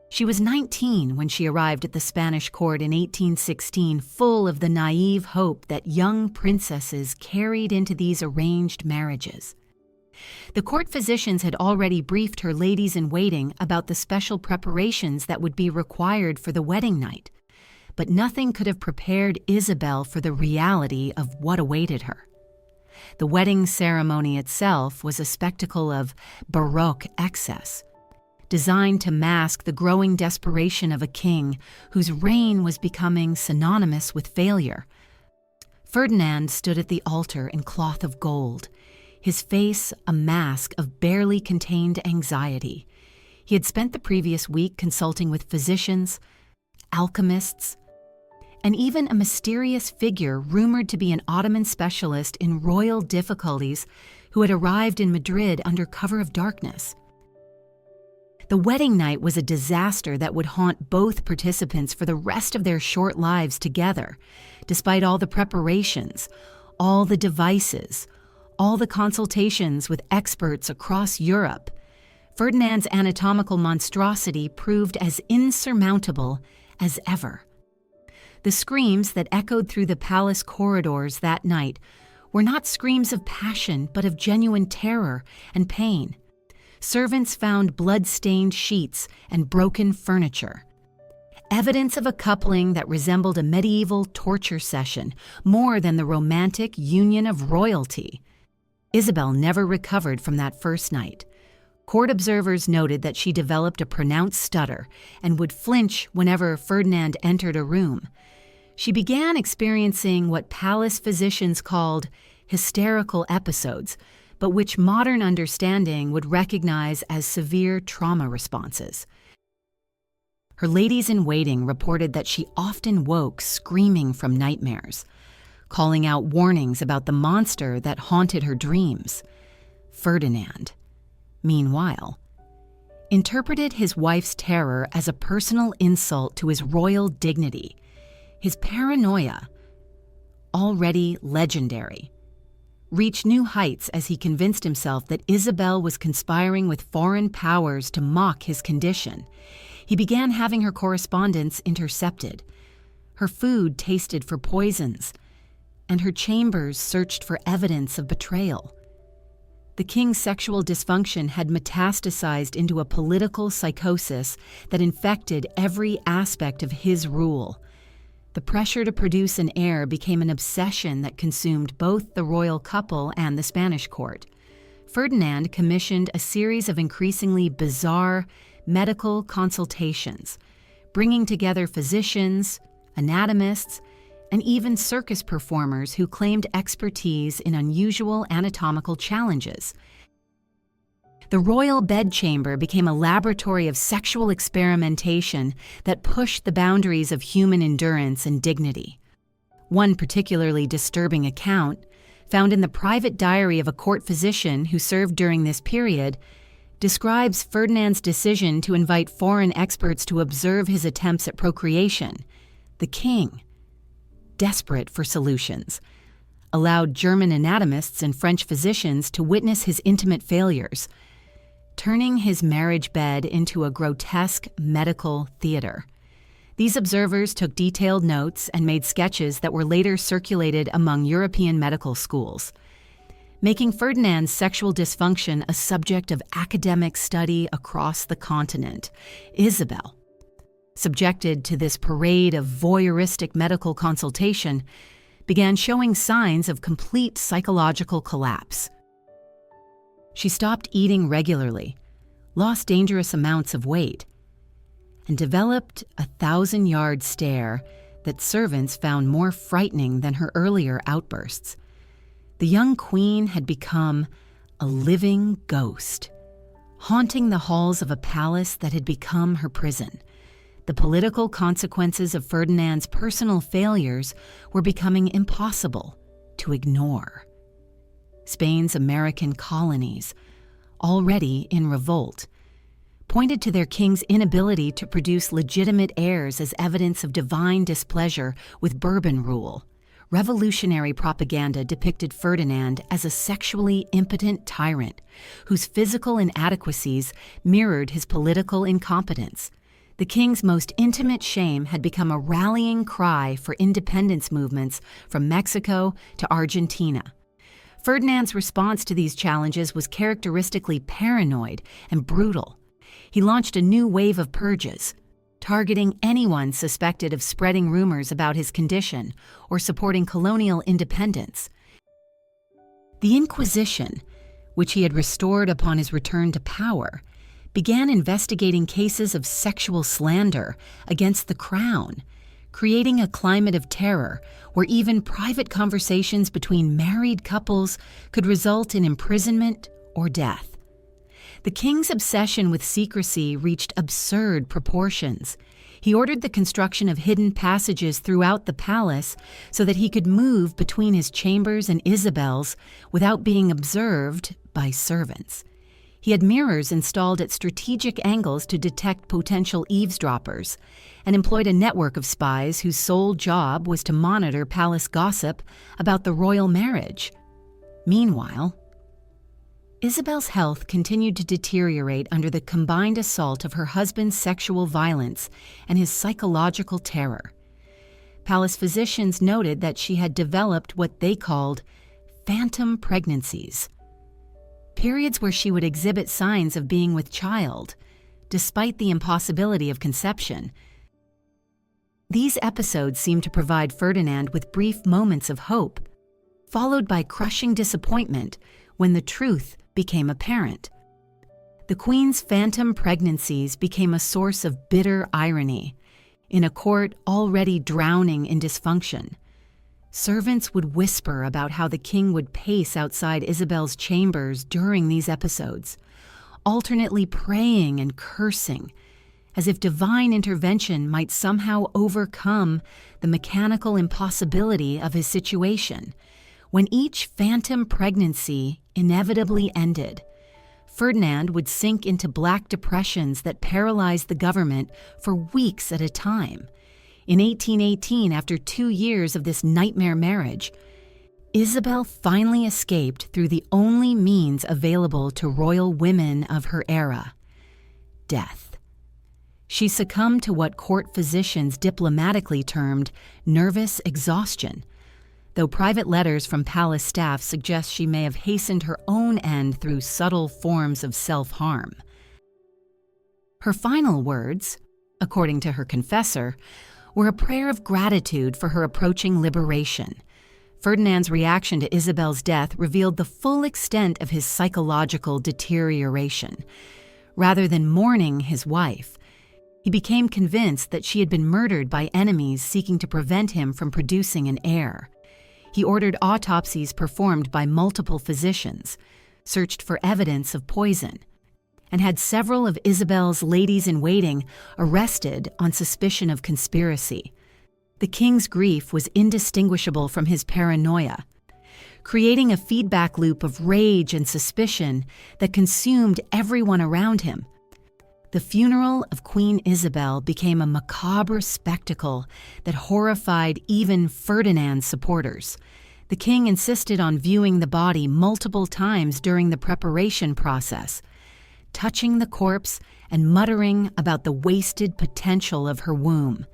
She was 19 when she arrived at the Spanish court in 1816, full of the naive hope that young princesses carried into these arranged marriages. The court physicians had already briefed her ladies-in-waiting about the special preparations that would be required for the wedding night, but nothing could have prepared Isabel for the reality of what awaited her. The wedding ceremony itself was a spectacle of Baroque excess, designed to mask the growing desperation of a king whose reign was becoming synonymous with failure. Ferdinand stood at the altar in cloth of gold, his face a mask of barely contained anxiety. He had spent the previous week consulting with physicians, alchemists, and even a mysterious figure rumored to be an Ottoman specialist in royal difficulties who had arrived in Madrid under cover of darkness. The wedding night was a disaster that would haunt both participants for the rest of their short lives together, despite all the preparations, all the devices, all the consultations with experts across Europe. Ferdinand's anatomical monstrosity proved as insurmountable as ever. The screams that echoed through the palace corridors that night were not screams of passion, but of genuine terror and pain. Servants found blood-stained sheets and broken furniture, evidence of a coupling that resembled a medieval torture session more than the romantic union of royalty. Isabel never recovered from that first night. Court observers noted that she developed a pronounced stutter and would flinch whenever Ferdinand entered a room. She began experiencing what palace physicians called hysterical episodes, but which modern understanding would recognize as severe trauma responses. Her ladies-in-waiting reported that she often woke screaming from nightmares, calling out warnings about the monster that haunted her dreams. Ferdinand, meanwhile, interpreted his wife's terror as a personal insult to his royal dignity. His paranoia, already legendary, reached new heights as he convinced himself that Isabel was conspiring with foreign powers to mock his condition. He began having her correspondence intercepted. Her food tasted for poisons, and her chambers searched for evidence of betrayal. The king's sexual dysfunction had metastasized into a political psychosis that infected every aspect of his rule. The pressure to produce an heir became an obsession that consumed both the royal couple and the Spanish court. Ferdinand commissioned a series of increasingly bizarre medical consultations, bringing together physicians, anatomists, and even circus performers who claimed expertise in unusual anatomical challenges. The royal bedchamber became a laboratory of sexual experimentation that pushed the boundaries of human endurance and dignity. One particularly disturbing account, found in the private diary of a court physician who served during this period, describes Ferdinand's decision to invite foreign experts to observe his attempts at procreation. The king, desperate for solutions, allowed German anatomists and French physicians to witness his intimate failures, turning his marriage bed into a grotesque medical theater. These observers took detailed notes and made sketches that were later circulated among European medical schools, making Ferdinand's sexual dysfunction a subject of academic study across the continent. Isabel, subjected to this parade of voyeuristic medical consultation, began showing signs of complete psychological collapse. She stopped eating regularly, lost dangerous amounts of weight, and developed a 1,000-yard stare that servants found more frightening than her earlier outbursts. The young queen had become a living ghost, haunting the halls of a palace that had become her prison. The political consequences of Ferdinand's personal failures were becoming impossible to ignore. Spain's American colonies, already in revolt, pointed to their king's inability to produce legitimate heirs as evidence of divine displeasure with Bourbon rule. Revolutionary propaganda depicted Ferdinand as a sexually impotent tyrant whose physical inadequacies mirrored his political incompetence. The king's most intimate shame had become a rallying cry for independence movements from Mexico to Argentina. Ferdinand's response to these challenges was characteristically paranoid and brutal. He launched a new wave of purges, targeting anyone suspected of spreading rumors about his condition or supporting colonial independence. The Inquisition, which he had restored upon his return to power, began investigating cases of sexual slander against the crown, creating a climate of terror where even private conversations between married couples could result in imprisonment or death. The king's obsession with secrecy reached absurd proportions. He ordered the construction of hidden passages throughout the palace so that he could move between his chambers and Isabel's without being observed by servants. He had mirrors installed at strategic angles to detect potential eavesdroppers, and employed a network of spies whose sole job was to monitor palace gossip about the royal marriage. Meanwhile, Isabel's health continued to deteriorate under the combined assault of her husband's sexual violence and his psychological terror. Palace physicians noted that she had developed what they called phantom pregnancies, periods where she would exhibit signs of being with child, despite the impossibility of conception. These episodes seemed to provide Ferdinand with brief moments of hope, followed by crushing disappointment when the truth became apparent. The Queen's phantom pregnancies became a source of bitter irony in a court already drowning in dysfunction. Servants would whisper about how the king would pace outside Isabel's chambers during these episodes, alternately praying and cursing, as if divine intervention might somehow overcome the mechanical impossibility of his situation. When each phantom pregnancy inevitably ended, Ferdinand would sink into black depressions that paralyzed the government for weeks at a time. In 1818, after 2 years of this nightmare marriage, Isabel finally escaped through the only means available to royal women of her era: death. She succumbed to what court physicians diplomatically termed nervous exhaustion, though private letters from palace staff suggest she may have hastened her own end through subtle forms of self-harm. Her final words, according to her confessor, were a prayer of gratitude for her approaching liberation. Ferdinand's reaction to Isabel's death revealed the full extent of his psychological deterioration. Rather than mourning his wife, he became convinced that she had been murdered by enemies seeking to prevent him from producing an heir. He ordered autopsies performed by multiple physicians, searched for evidence of poison, and had several of Isabel's ladies-in-waiting arrested on suspicion of conspiracy. The king's grief was indistinguishable from his paranoia, creating a feedback loop of rage and suspicion that consumed everyone around him. The funeral of Queen Isabel became a macabre spectacle that horrified even Ferdinand's supporters. The king insisted on viewing the body multiple times during the preparation process, touching the corpse and muttering about the wasted potential of her womb.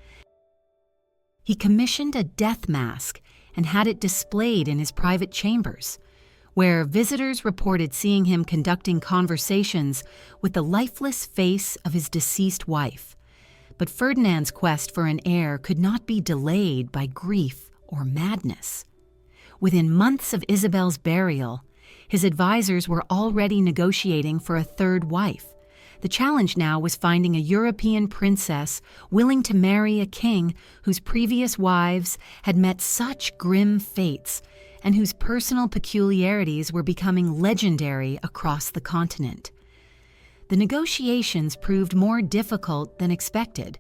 He commissioned a death mask and had it displayed in his private chambers, where visitors reported seeing him conducting conversations with the lifeless face of his deceased wife. But Ferdinand's quest for an heir could not be delayed by grief or madness. Within months of Isabel's burial, his advisors were already negotiating for a third wife. The challenge now was finding a European princess willing to marry a king whose previous wives had met such grim fates and whose personal peculiarities were becoming legendary across the continent. The negotiations proved more difficult than expected.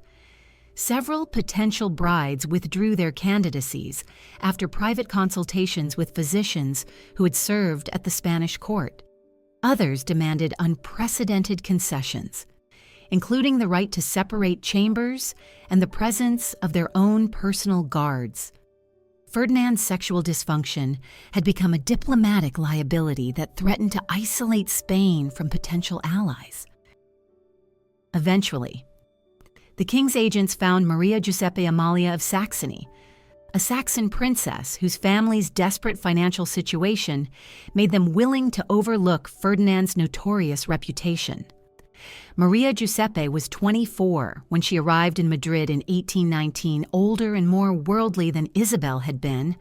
Several potential brides withdrew their candidacies after private consultations with physicians who had served at the Spanish court. Others demanded unprecedented concessions, including the right to separate chambers and the presence of their own personal guards. Ferdinand's sexual dysfunction had become a diplomatic liability that threatened to isolate Spain from potential allies. Eventually, the king's agents found Maria Giuseppe Amalia of Saxony, a Saxon princess whose family's desperate financial situation made them willing to overlook Ferdinand's notorious reputation. Maria Giuseppe was 24 when she arrived in Madrid in 1819, older and more worldly than Isabel had been,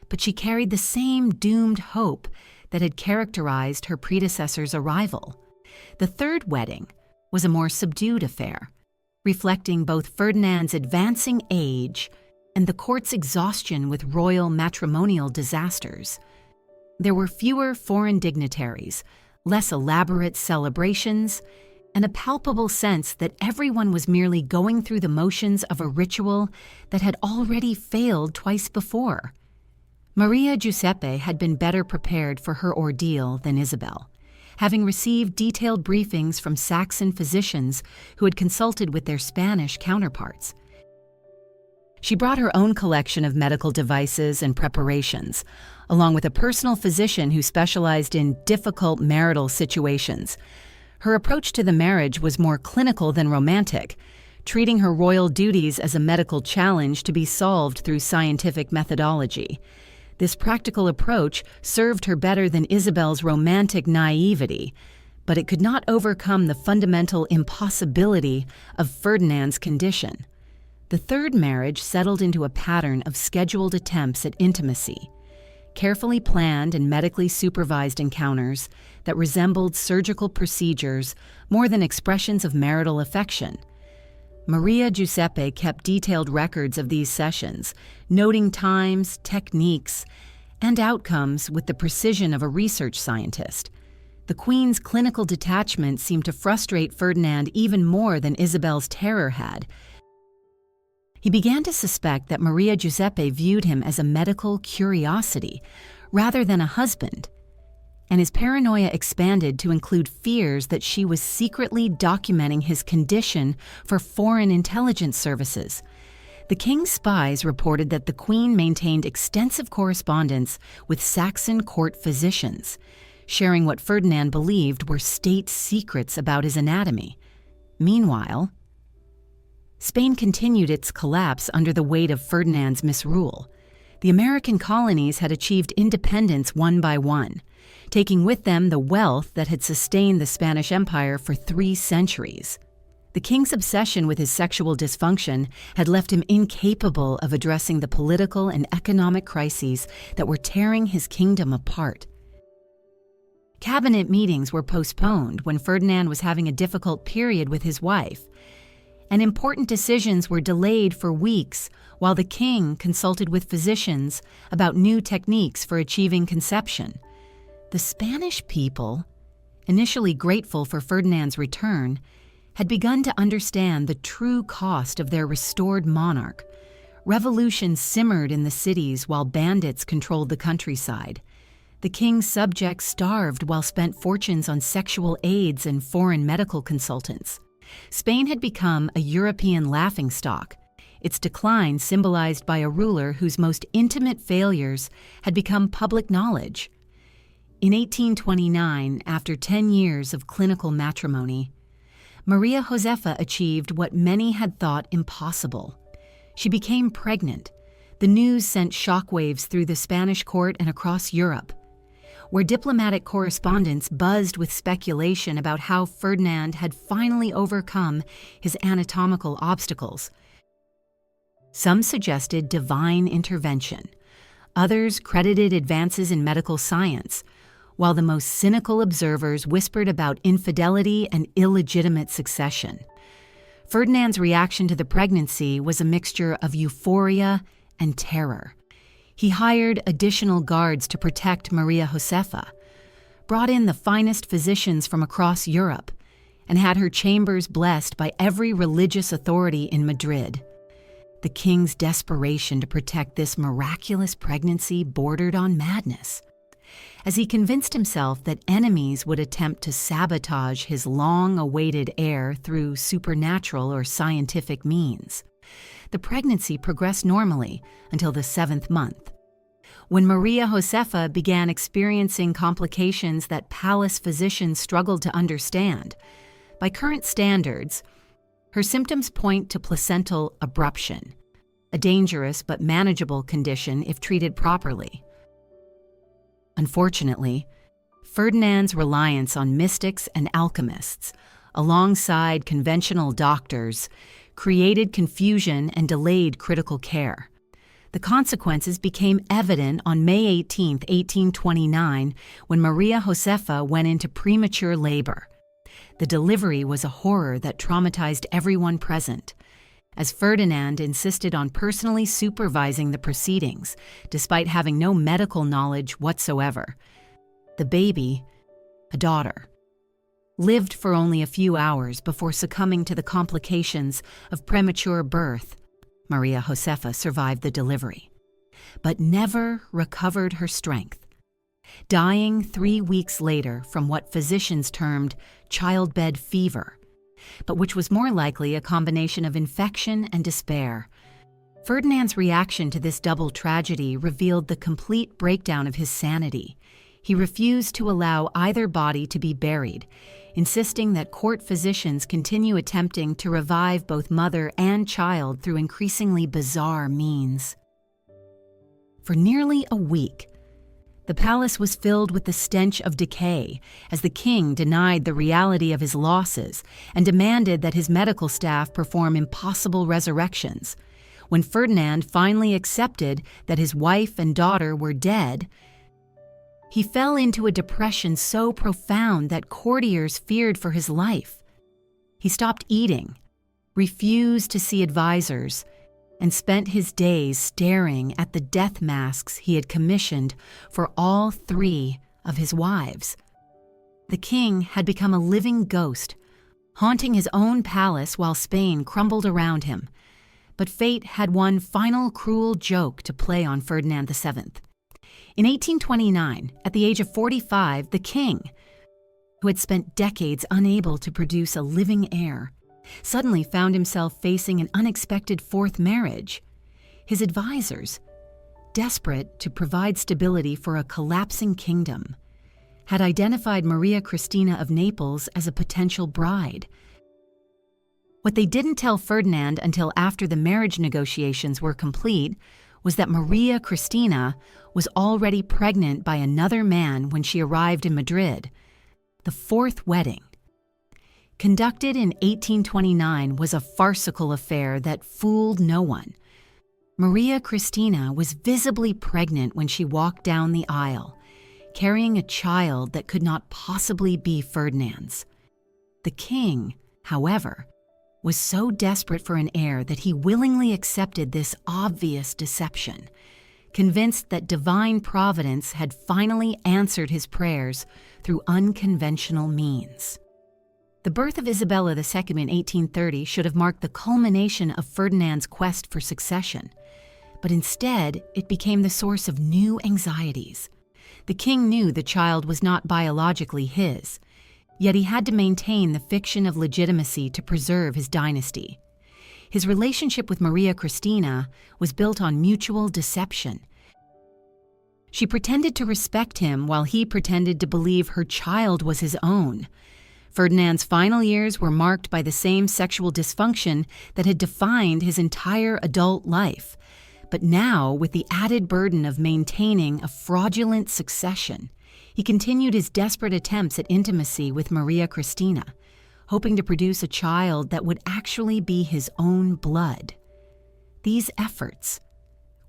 but she carried the same doomed hope that had characterized her predecessor's arrival. The third wedding was a more subdued affair, reflecting both Ferdinand's advancing age and the court's exhaustion with royal matrimonial disasters. There were fewer foreign dignitaries, less elaborate celebrations, and a palpable sense that everyone was merely going through the motions of a ritual that had already failed twice before. Maria Giuseppe had been better prepared for her ordeal than Isabel, having received detailed briefings from Saxon physicians who had consulted with their Spanish counterparts. She brought her own collection of medical devices and preparations, along with a personal physician who specialized in difficult marital situations. Her approach to the marriage was more clinical than romantic, treating her royal duties as a medical challenge to be solved through scientific methodology. This practical approach served her better than Isabel's romantic naivety, but it could not overcome the fundamental impossibility of Ferdinand's condition. The third marriage settled into a pattern of scheduled attempts at intimacy, carefully planned and medically supervised encounters that resembled surgical procedures more than expressions of marital affection. Maria Giuseppe kept detailed records of these sessions, noting times, techniques, and outcomes with the precision of a research scientist. The Queen's clinical detachment seemed to frustrate Ferdinand even more than Isabel's terror had. He began to suspect that Maria Giuseppe viewed him as a medical curiosity rather than a husband, and his paranoia expanded to include fears that she was secretly documenting his condition for foreign intelligence services. The king's spies reported that the Queen maintained extensive correspondence with Saxon court physicians, sharing what Ferdinand believed were state secrets about his anatomy. Meanwhile, Spain continued its collapse under the weight of Ferdinand's misrule. The American colonies had achieved independence one by one, taking with them the wealth that had sustained the Spanish Empire for 3 centuries. The king's obsession with his sexual dysfunction had left him incapable of addressing the political and economic crises that were tearing his kingdom apart. Cabinet meetings were postponed when Ferdinand was having a difficult period with his wife, and important decisions were delayed for weeks while the king consulted with physicians about new techniques for achieving conception. The Spanish people, initially grateful for Ferdinand's return, had begun to understand the true cost of their restored monarch. Revolution simmered in the cities while bandits controlled the countryside. The king's subjects starved while spent fortunes on sexual aids and foreign medical consultants. Spain had become a European laughingstock, its decline symbolized by a ruler whose most intimate failures had become public knowledge. In 1829, after 10 years of clinical matrimony, Maria Josefa achieved what many had thought impossible. She became pregnant. The news sent shockwaves through the Spanish court and across Europe, where diplomatic correspondence buzzed with speculation about how Ferdinand had finally overcome his anatomical obstacles. Some suggested divine intervention. Others credited advances in medical science, while the most cynical observers whispered about infidelity and illegitimate succession. Ferdinand's reaction to the pregnancy was a mixture of euphoria and terror. He hired additional guards to protect Maria Josefa, brought in the finest physicians from across Europe, and had her chambers blessed by every religious authority in Madrid. The king's desperation to protect this miraculous pregnancy bordered on madness. As he convinced himself that enemies would attempt to sabotage his long-awaited heir through supernatural or scientific means. The pregnancy progressed normally until the 7th month, when Maria Josefa began experiencing complications that palace physicians struggled to understand. By current standards, her symptoms point to placental abruption, a dangerous but manageable condition if treated properly. Unfortunately, Ferdinand's reliance on mystics and alchemists, alongside conventional doctors, created confusion and delayed critical care. The consequences became evident on May 18, 1829, when Maria Josefa went into premature labor. The delivery was a horror that traumatized everyone present, as Ferdinand insisted on personally supervising the proceedings, despite having no medical knowledge whatsoever. The baby, a daughter, lived for only a few hours before succumbing to the complications of premature birth. Maria Josefa survived the delivery, but never recovered her strength, dying 3 weeks later from what physicians termed childbed fever, but which was more likely a combination of infection and despair. Ferdinand's reaction to this double tragedy revealed the complete breakdown of his sanity. He refused to allow either body to be buried, insisting that court physicians continue attempting to revive both mother and child through increasingly bizarre means. For nearly a week, the palace was filled with the stench of decay as the king denied the reality of his losses and demanded that his medical staff perform impossible resurrections. When Ferdinand finally accepted that his wife and daughter were dead, he fell into a depression so profound that courtiers feared for his life. He stopped eating, refused to see advisors, and spent his days staring at the death masks he had commissioned for all 3 of his wives. The king had become a living ghost, haunting his own palace while Spain crumbled around him. But fate had one final cruel joke to play on Ferdinand VII. In 1829, at the age of 45, the king, who had spent decades unable to produce a living heir, suddenly found himself facing an unexpected 4th marriage. His advisors, desperate to provide stability for a collapsing kingdom, had identified Maria Cristina of Naples as a potential bride. What they didn't tell Ferdinand until after the marriage negotiations were complete was that Maria Cristina was already pregnant by another man when she arrived in Madrid. The 4th wedding, conducted in 1829, was a farcical affair that fooled no one. Maria Cristina was visibly pregnant when she walked down the aisle, carrying a child that could not possibly be Ferdinand's. The king, however, was so desperate for an heir that he willingly accepted this obvious deception, convinced that divine providence had finally answered his prayers through unconventional means. The birth of Isabella II in 1830 should have marked the culmination of Ferdinand's quest for succession, but instead it became the source of new anxieties. The king knew the child was not biologically his, yet he had to maintain the fiction of legitimacy to preserve his dynasty. His relationship with Maria Cristina was built on mutual deception. She pretended to respect him while he pretended to believe her child was his own. Ferdinand's final years were marked by the same sexual dysfunction that had defined his entire adult life, but now, with the added burden of maintaining a fraudulent succession, he continued his desperate attempts at intimacy with Maria Cristina, hoping to produce a child that would actually be his own blood. These efforts,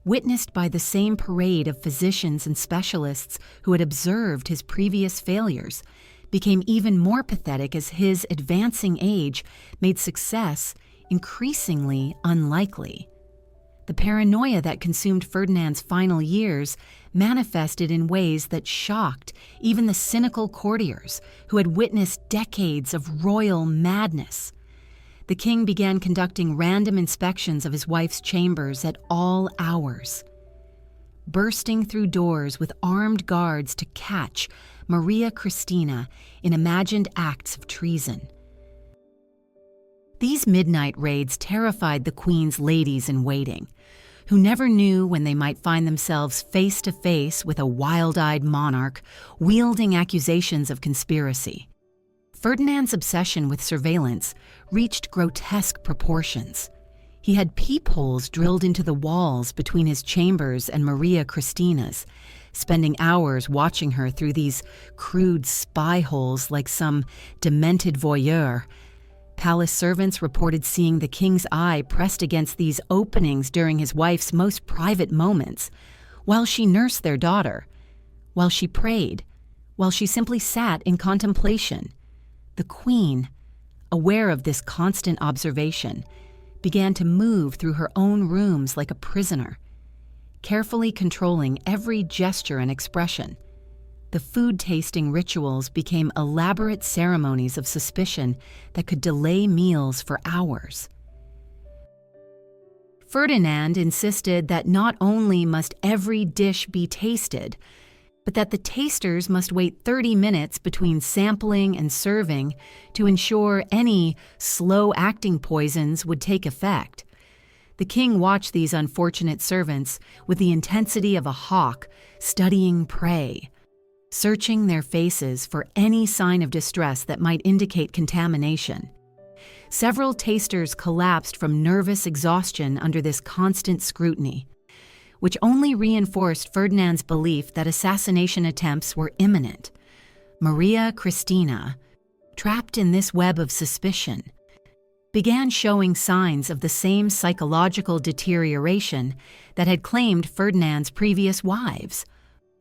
witnessed by the same parade of physicians and specialists who had observed his previous failures, became even more pathetic as his advancing age made success increasingly unlikely. The paranoia that consumed Ferdinand's final years manifested in ways that shocked even the cynical courtiers who had witnessed decades of royal madness. The king began conducting random inspections of his wife's chambers at all hours, bursting through doors with armed guards to catch Maria Cristina in imagined acts of treason. These midnight raids terrified the queen's ladies-in-waiting, who never knew when they might find themselves face to face with a wild-eyed monarch wielding accusations of conspiracy. Ferdinand's obsession with surveillance reached grotesque proportions. He had peepholes drilled into the walls between his chambers and Maria Cristina's, spending hours watching her through these crude spy holes like some demented voyeur. Palace servants reported seeing the king's eye pressed against these openings during his wife's most private moments, while she nursed their daughter, while she prayed, while she simply sat in contemplation. The queen, aware of this constant observation, began to move through her own rooms like a prisoner, carefully controlling every gesture and expression. The food-tasting rituals became elaborate ceremonies of suspicion that could delay meals for hours. Ferdinand insisted that not only must every dish be tasted, but that the tasters must wait 30 minutes between sampling and serving to ensure any slow-acting poisons would take effect. The king watched these unfortunate servants with the intensity of a hawk studying prey, searching their faces for any sign of distress that might indicate contamination. Several tasters collapsed from nervous exhaustion under this constant scrutiny, which only reinforced Ferdinand's belief that assassination attempts were imminent. Maria Cristina, trapped in this web of suspicion, began showing signs of the same psychological deterioration that had claimed Ferdinand's previous wives.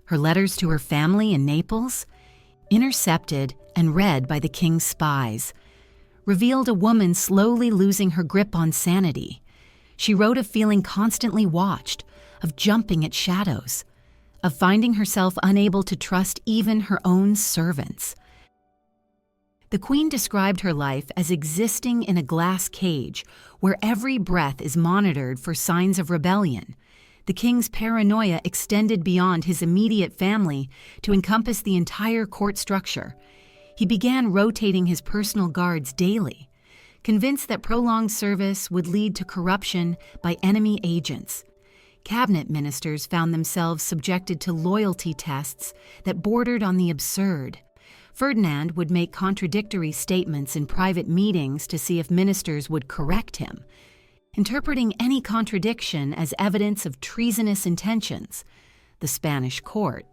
Her letters to her family in Naples, intercepted and read by the king's spies, revealed a woman slowly losing her grip on sanity. She wrote of feeling constantly watched, of jumping at shadows, of finding herself unable to trust even her own servants. The queen described her life as existing in a glass cage where every breath is monitored for signs of rebellion. The king's paranoia extended beyond his immediate family to encompass the entire court structure. He began rotating his personal guards daily, convinced that prolonged service would lead to corruption by enemy agents. Cabinet ministers found themselves subjected to loyalty tests that bordered on the absurd. Ferdinand would make contradictory statements in private meetings to see if ministers would correct him, interpreting any contradiction as evidence of treasonous intentions. The Spanish court,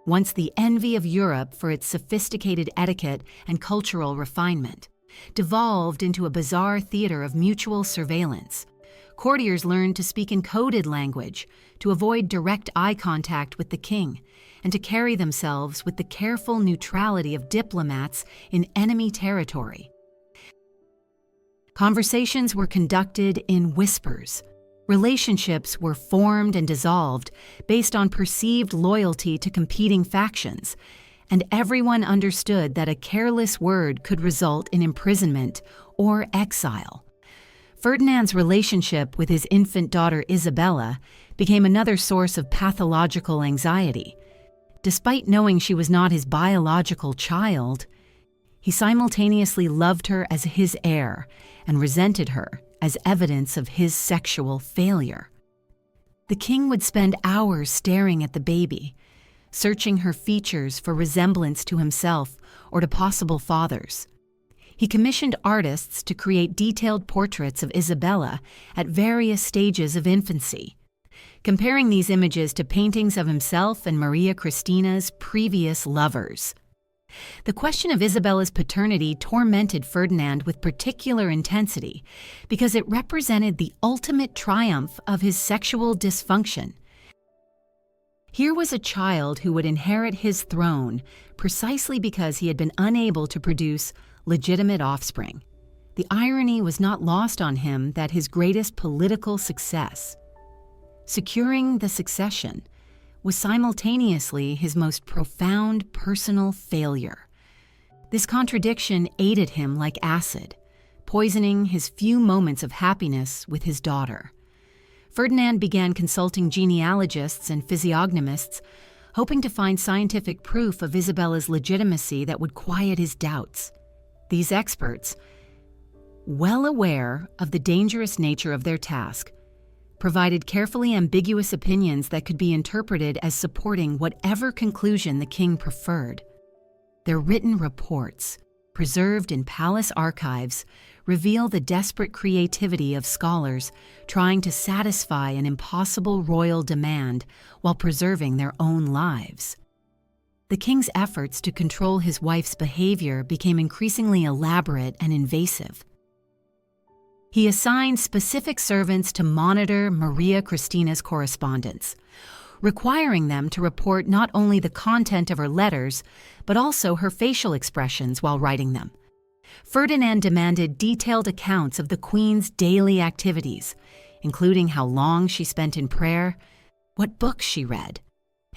once the envy of Europe for its sophisticated etiquette and cultural refinement, devolved into a bizarre theater of mutual surveillance. Courtiers learned to speak in coded language, to avoid direct eye contact with the king, and to carry themselves with the careful neutrality of diplomats in enemy territory. Conversations were conducted in whispers, Relationships were formed and dissolved based on perceived loyalty to competing factions, and everyone understood that a careless word could result in imprisonment or exile. Ferdinand's relationship with his infant daughter Isabella became another source of pathological anxiety. Despite knowing she was not his biological child, he simultaneously loved her as his heir and resented her as evidence of his sexual failure. The king would spend hours staring at the baby, searching her features for resemblance to himself or to possible fathers. He commissioned artists to create detailed portraits of Isabella at various stages of infancy, comparing these images to paintings of himself and Maria Christina's previous lovers. The question of Isabella's paternity tormented Ferdinand with particular intensity because it represented the ultimate triumph of his sexual dysfunction. Here was a child who would inherit his throne precisely because he had been unable to produce legitimate offspring. The irony was not lost on him that his greatest political success, securing the succession, was simultaneously his most profound personal failure. This contradiction aided him like acid, poisoning his few moments of happiness with his daughter. Ferdinand began consulting genealogists and physiognomists, hoping to find scientific proof of Isabella's legitimacy that would quiet his doubts. These experts, well aware of the dangerous nature of their task, provided carefully ambiguous opinions that could be interpreted as supporting whatever conclusion the king preferred. Their written reports, preserved in palace archives, reveal the desperate creativity of scholars trying to satisfy an impossible royal demand while preserving their own lives. The king's efforts to control his wife's behavior became increasingly elaborate and invasive. He assigned specific servants to monitor Maria Christina's correspondence, requiring them to report not only the content of her letters, but also her facial expressions while writing them. Ferdinand demanded detailed accounts of the queen's daily activities, including how long she spent in prayer, what books she read,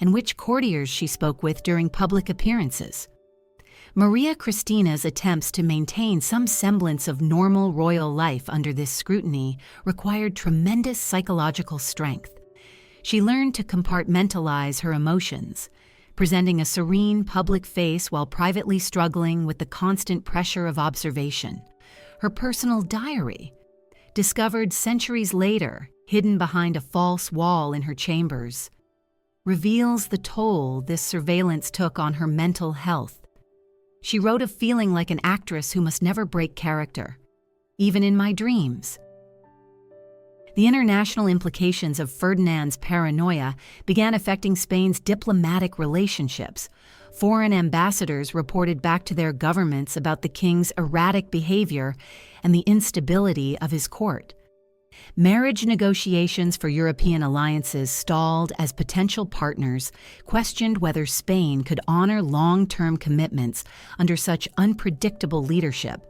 and which courtiers she spoke with during public appearances. Maria Christina's attempts to maintain some semblance of normal royal life under this scrutiny required tremendous psychological strength. She learned to compartmentalize her emotions, presenting a serene public face while privately struggling with the constant pressure of observation. Her personal diary, discovered centuries later, hidden behind a false wall in her chambers, reveals the toll this surveillance took on her mental health. She wrote of feeling like an actress who must never break character, even in my dreams. The international implications of Ferdinand's paranoia began affecting Spain's diplomatic relationships. Foreign ambassadors reported back to their governments about the king's erratic behavior and the instability of his court. Marriage negotiations for European alliances stalled as potential partners questioned whether Spain could honor long-term commitments under such unpredictable leadership.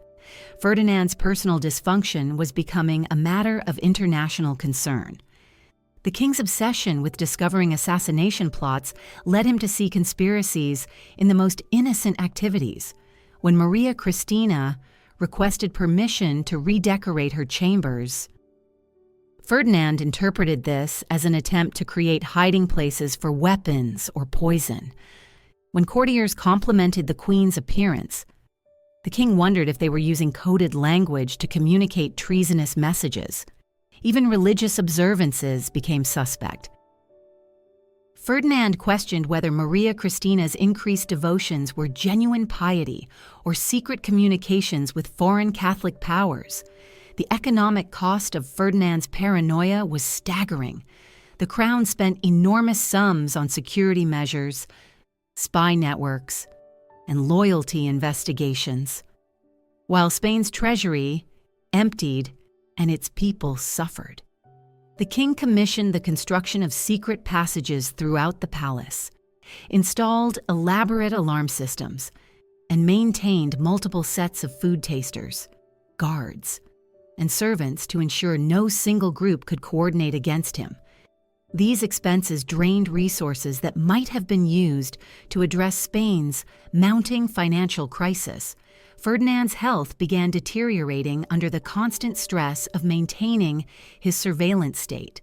Ferdinand's personal dysfunction was becoming a matter of international concern. The king's obsession with discovering assassination plots led him to see conspiracies in the most innocent activities. When Maria Christina requested permission to redecorate her chambers, Ferdinand interpreted this as an attempt to create hiding places for weapons or poison. When courtiers complimented the queen's appearance, the king wondered if they were using coded language to communicate treasonous messages. Even religious observances became suspect. Ferdinand questioned whether Maria Christina's increased devotions were genuine piety or secret communications with foreign Catholic powers. The economic cost of Ferdinand's paranoia was staggering. The crown spent enormous sums on security measures, spy networks, and loyalty investigations, while Spain's treasury emptied and its people suffered. The king commissioned the construction of secret passages throughout the palace, installed elaborate alarm systems, and maintained multiple sets of food tasters, guards, and servants to ensure no single group could coordinate against him. These expenses drained resources that might have been used to address Spain's mounting financial crisis. Ferdinand's health began deteriorating under the constant stress of maintaining his surveillance state.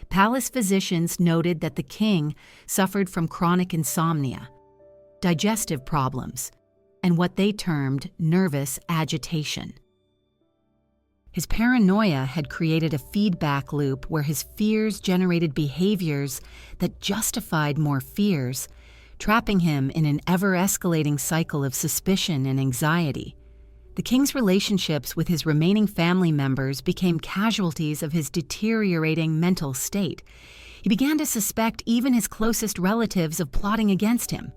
Palace physicians noted that the king suffered from chronic insomnia, digestive problems, and what they termed nervous agitation. His paranoia had created a feedback loop where his fears generated behaviors that justified more fears, trapping him in an ever-escalating cycle of suspicion and anxiety. The king's relationships with his remaining family members became casualties of his deteriorating mental state. He began to suspect even his closest relatives of plotting against him,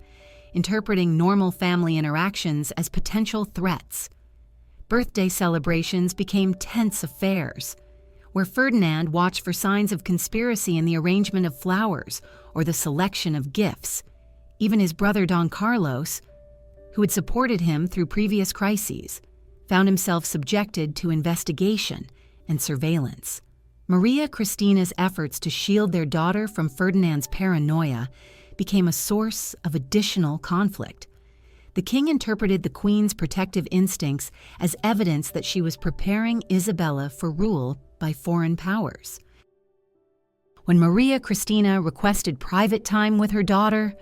interpreting normal family interactions as potential threats. Birthday celebrations became tense affairs, where Ferdinand watched for signs of conspiracy in the arrangement of flowers or the selection of gifts. Even his brother Don Carlos, who had supported him through previous crises, found himself subjected to investigation and surveillance. Maria Christina's efforts to shield their daughter from Ferdinand's paranoia became a source of additional conflict. The king interpreted the queen's protective instincts as evidence that she was preparing Isabella for rule by foreign powers. When Maria Christina requested private time with her daughter,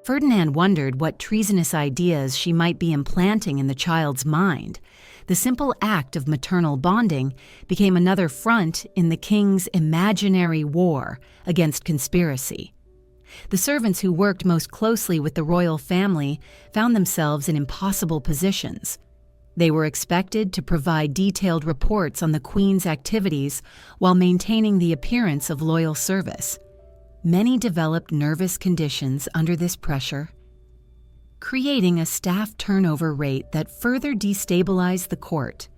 Ferdinand wondered what treasonous ideas she might be implanting in the child's mind. The simple act of maternal bonding became another front in the king's imaginary war against conspiracy. The servants who worked most closely with the royal family found themselves in impossible positions. They were expected to provide detailed reports on the queen's activities while maintaining the appearance of loyal service. Many developed nervous conditions under this pressure, creating a staff turnover rate that further destabilized the court.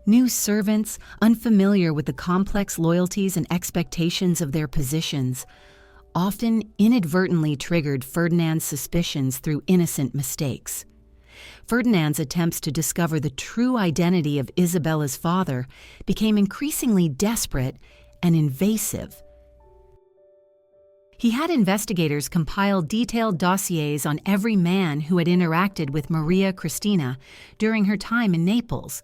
New servants, unfamiliar with the complex loyalties and expectations of their positions, often inadvertently triggered Ferdinand's suspicions through innocent mistakes. Ferdinand's attempts to discover the true identity of Isabella's father became increasingly desperate and invasive. He had investigators compile detailed dossiers on every man who had interacted with Maria Christina during her time in Naples,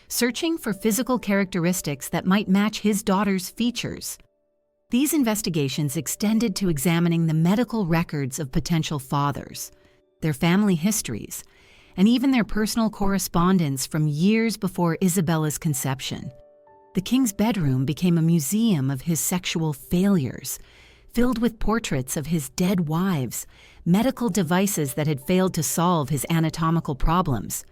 searching for physical characteristics that might match his daughter's features. These investigations extended to examining the medical records of potential fathers, their family histories, and even their personal correspondence from years before Isabella's conception. The king's bedroom became a museum of his sexual failures, filled with portraits of his dead wives, medical devices that had failed to solve his anatomical problems,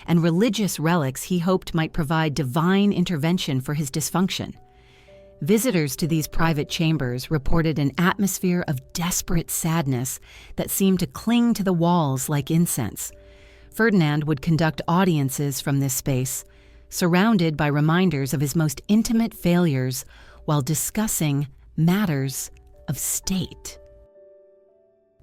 and religious relics he hoped might provide divine intervention for his dysfunction. Visitors to these private chambers reported an atmosphere of desperate sadness that seemed to cling to the walls like incense. Ferdinand would conduct audiences from this space, surrounded by reminders of his most intimate failures while discussing matters of state.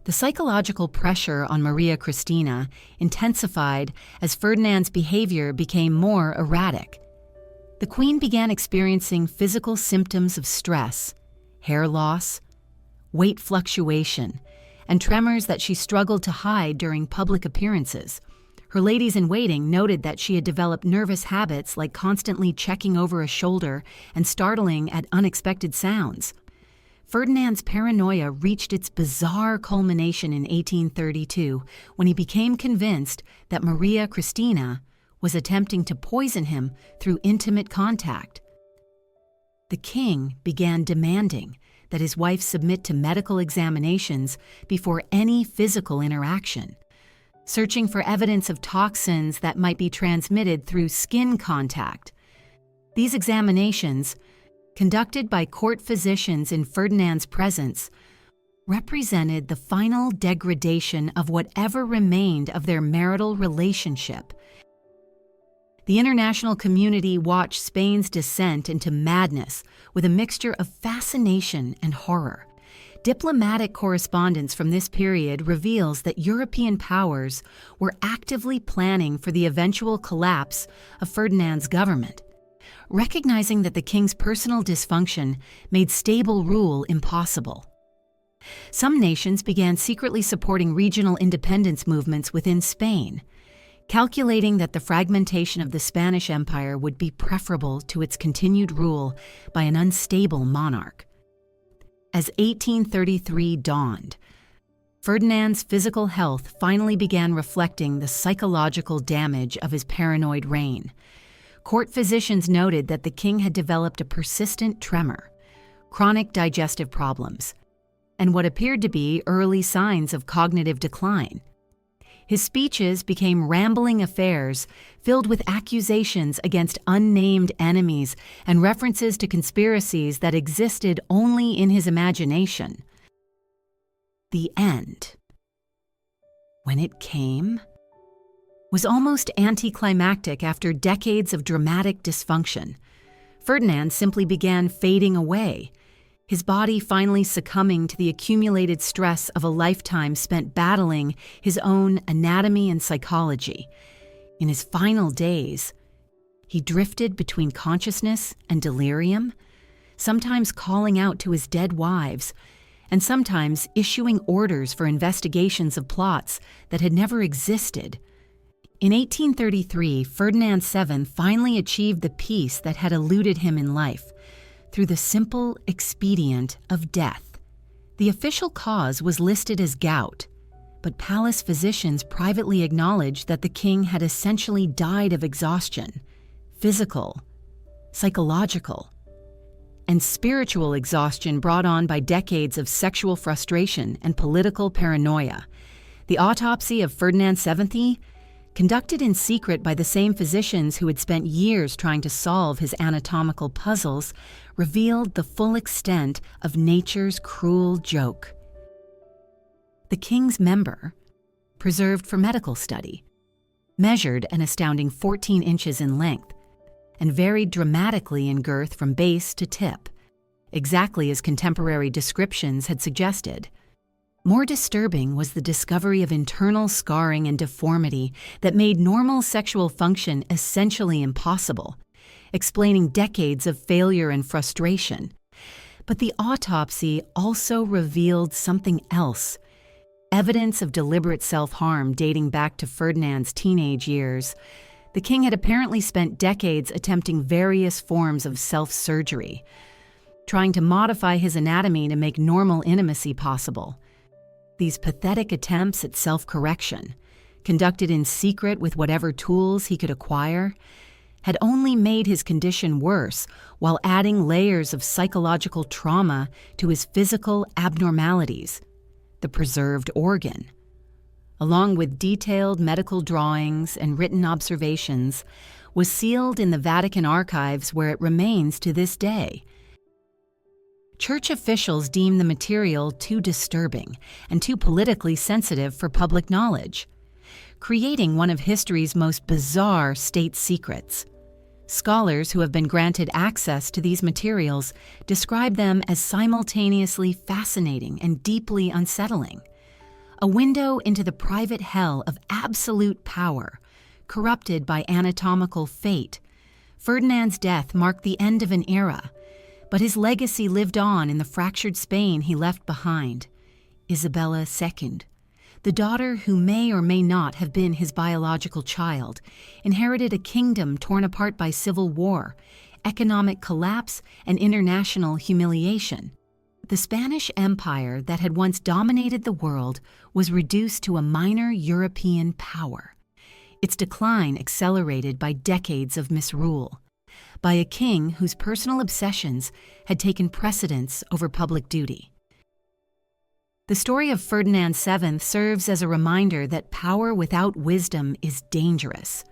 The psychological pressure on Maria Christina intensified as Ferdinand's behavior became more erratic. The queen began experiencing physical symptoms of stress, hair loss, weight fluctuation, and tremors that she struggled to hide during public appearances. Her ladies-in-waiting noted that she had developed nervous habits like constantly checking over a shoulder and startling at unexpected sounds. Ferdinand's paranoia reached its bizarre culmination in 1832 when he became convinced that Maria Christina was attempting to poison him through intimate contact. The king began demanding that his wife submit to medical examinations before any physical interaction, searching for evidence of toxins that might be transmitted through skin contact. These examinations, conducted by court physicians in Ferdinand's presence, represented the final degradation of whatever remained of their marital relationship. The international community watched Spain's descent into madness with a mixture of fascination and horror. Diplomatic correspondence from this period reveals that European powers were actively planning for the eventual collapse of Ferdinand's government, recognizing that the king's personal dysfunction made stable rule impossible. Some nations began secretly supporting regional independence movements within Spain, calculating that the fragmentation of the Spanish Empire would be preferable to its continued rule by an unstable monarch. As 1833 dawned, Ferdinand's physical health finally began reflecting the psychological damage of his paranoid reign. Court physicians noted that the king had developed a persistent tremor, chronic digestive problems, and what appeared to be early signs of cognitive decline. His speeches became rambling affairs filled with accusations against unnamed enemies and references to conspiracies that existed only in his imagination. The end, when it came, was almost anticlimactic. After decades of dramatic dysfunction, Ferdinand simply began fading away, his body finally succumbing to the accumulated stress of a lifetime spent battling his own anatomy and psychology. In his final days, he drifted between consciousness and delirium, sometimes calling out to his dead wives, and sometimes issuing orders for investigations of plots that had never existed. In 1833, Ferdinand VII finally achieved the peace that had eluded him in life, through the simple expedient of death. The official cause was listed as gout, but palace physicians privately acknowledged that the king had essentially died of exhaustion, physical, psychological, and spiritual exhaustion brought on by decades of sexual frustration and political paranoia. The autopsy of Ferdinand VII, conducted in secret by the same physicians who had spent years trying to solve his anatomical puzzles, revealed the full extent of nature's cruel joke. The king's member, preserved for medical study, measured an astounding 14 inches in length and varied dramatically in girth from base to tip, exactly as contemporary descriptions had suggested. More disturbing was the discovery of internal scarring and deformity that made normal sexual function essentially impossible, explaining decades of failure and frustration. But the autopsy also revealed something else, evidence of deliberate self-harm dating back to Ferdinand's teenage years. The king had apparently spent decades attempting various forms of self-surgery, trying to modify his anatomy to make normal intimacy possible. These pathetic attempts at self-correction, conducted in secret with whatever tools he could acquire, had only made his condition worse while adding layers of psychological trauma to his physical abnormalities. The preserved organ, along with detailed medical drawings and written observations, was sealed in the Vatican archives where it remains to this day. Church officials deemed the material too disturbing and too politically sensitive for public knowledge, creating one of history's most bizarre state secrets. Scholars who have been granted access to these materials describe them as simultaneously fascinating and deeply unsettling. A window into the private hell of absolute power, corrupted by anatomical fate. Ferdinand's death marked the end of an era, but his legacy lived on in the fractured Spain he left behind. Isabella II, the daughter who may or may not have been his biological child, inherited a kingdom torn apart by civil war, economic collapse, and international humiliation. The Spanish Empire that had once dominated the world was reduced to a minor European power, its decline accelerated by decades of misrule, by a king whose personal obsessions had taken precedence over public duty. The story of Ferdinand VII serves as a reminder that power without wisdom is dangerous.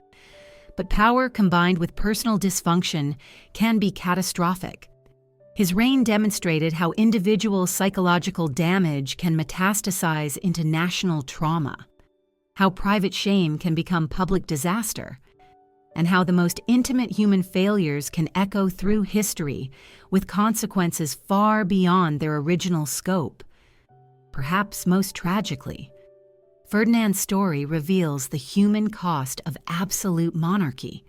But power combined with personal dysfunction can be catastrophic. His reign demonstrated how individual psychological damage can metastasize into national trauma, how private shame can become public disaster, and how the most intimate human failures can echo through history with consequences far beyond their original scope. perhaps most tragically. Ferdinand's story reveals the human cost of absolute monarchy,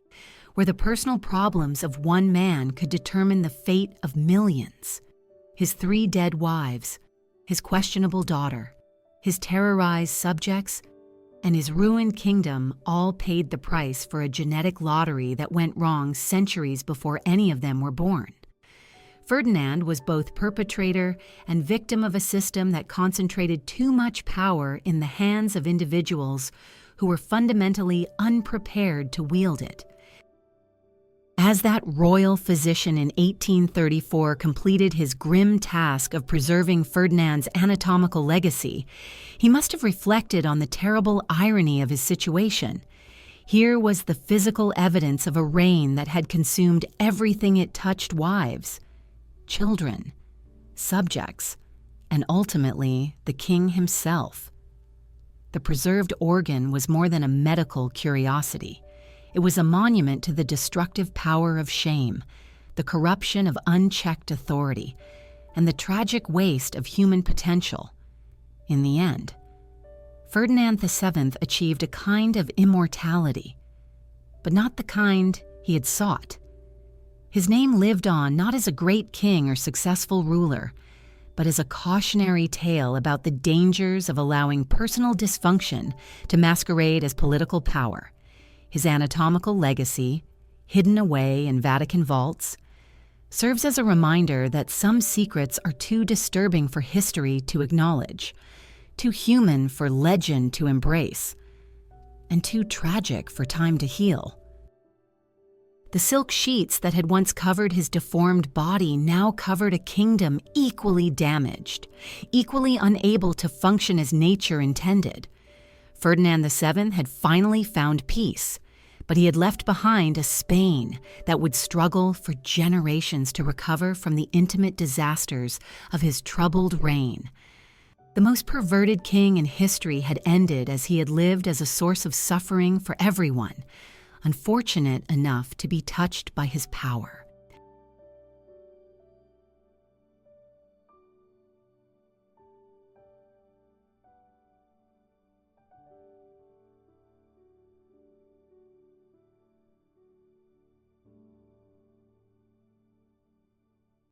where the personal problems of one man could determine the fate of millions. His 3 dead wives, his questionable daughter, his terrorized subjects, and his ruined kingdom all paid the price for a genetic lottery that went wrong centuries before any of them were born. Ferdinand was both perpetrator and victim of a system that concentrated too much power in the hands of individuals who were fundamentally unprepared to wield it. As that royal physician in 1834 completed his grim task of preserving Ferdinand's anatomical legacy, he must have reflected on the terrible irony of his situation. Here was the physical evidence of a reign that had consumed everything it touched: wives, children, subjects, and ultimately the king himself. The preserved organ was more than a medical curiosity. It was a monument to the destructive power of shame, the corruption of unchecked authority, and the tragic waste of human potential. In the end, Ferdinand VII achieved a kind of immortality, but not the kind he had sought. His name lived on not as a great king or successful ruler, but as a cautionary tale about the dangers of allowing personal dysfunction to masquerade as political power. His anatomical legacy, hidden away in Vatican vaults, serves as a reminder that some secrets are too disturbing for history to acknowledge, too human for legend to embrace, and too tragic for time to heal. The silk sheets that had once covered his deformed body now covered a kingdom equally damaged, equally unable to function as nature intended. Ferdinand VII had finally found peace, but he had left behind a Spain that would struggle for generations to recover from the intimate disasters of his troubled reign. The most perverted king in history had ended as he had lived as a source of suffering for everyone, unfortunate enough to be touched by his power.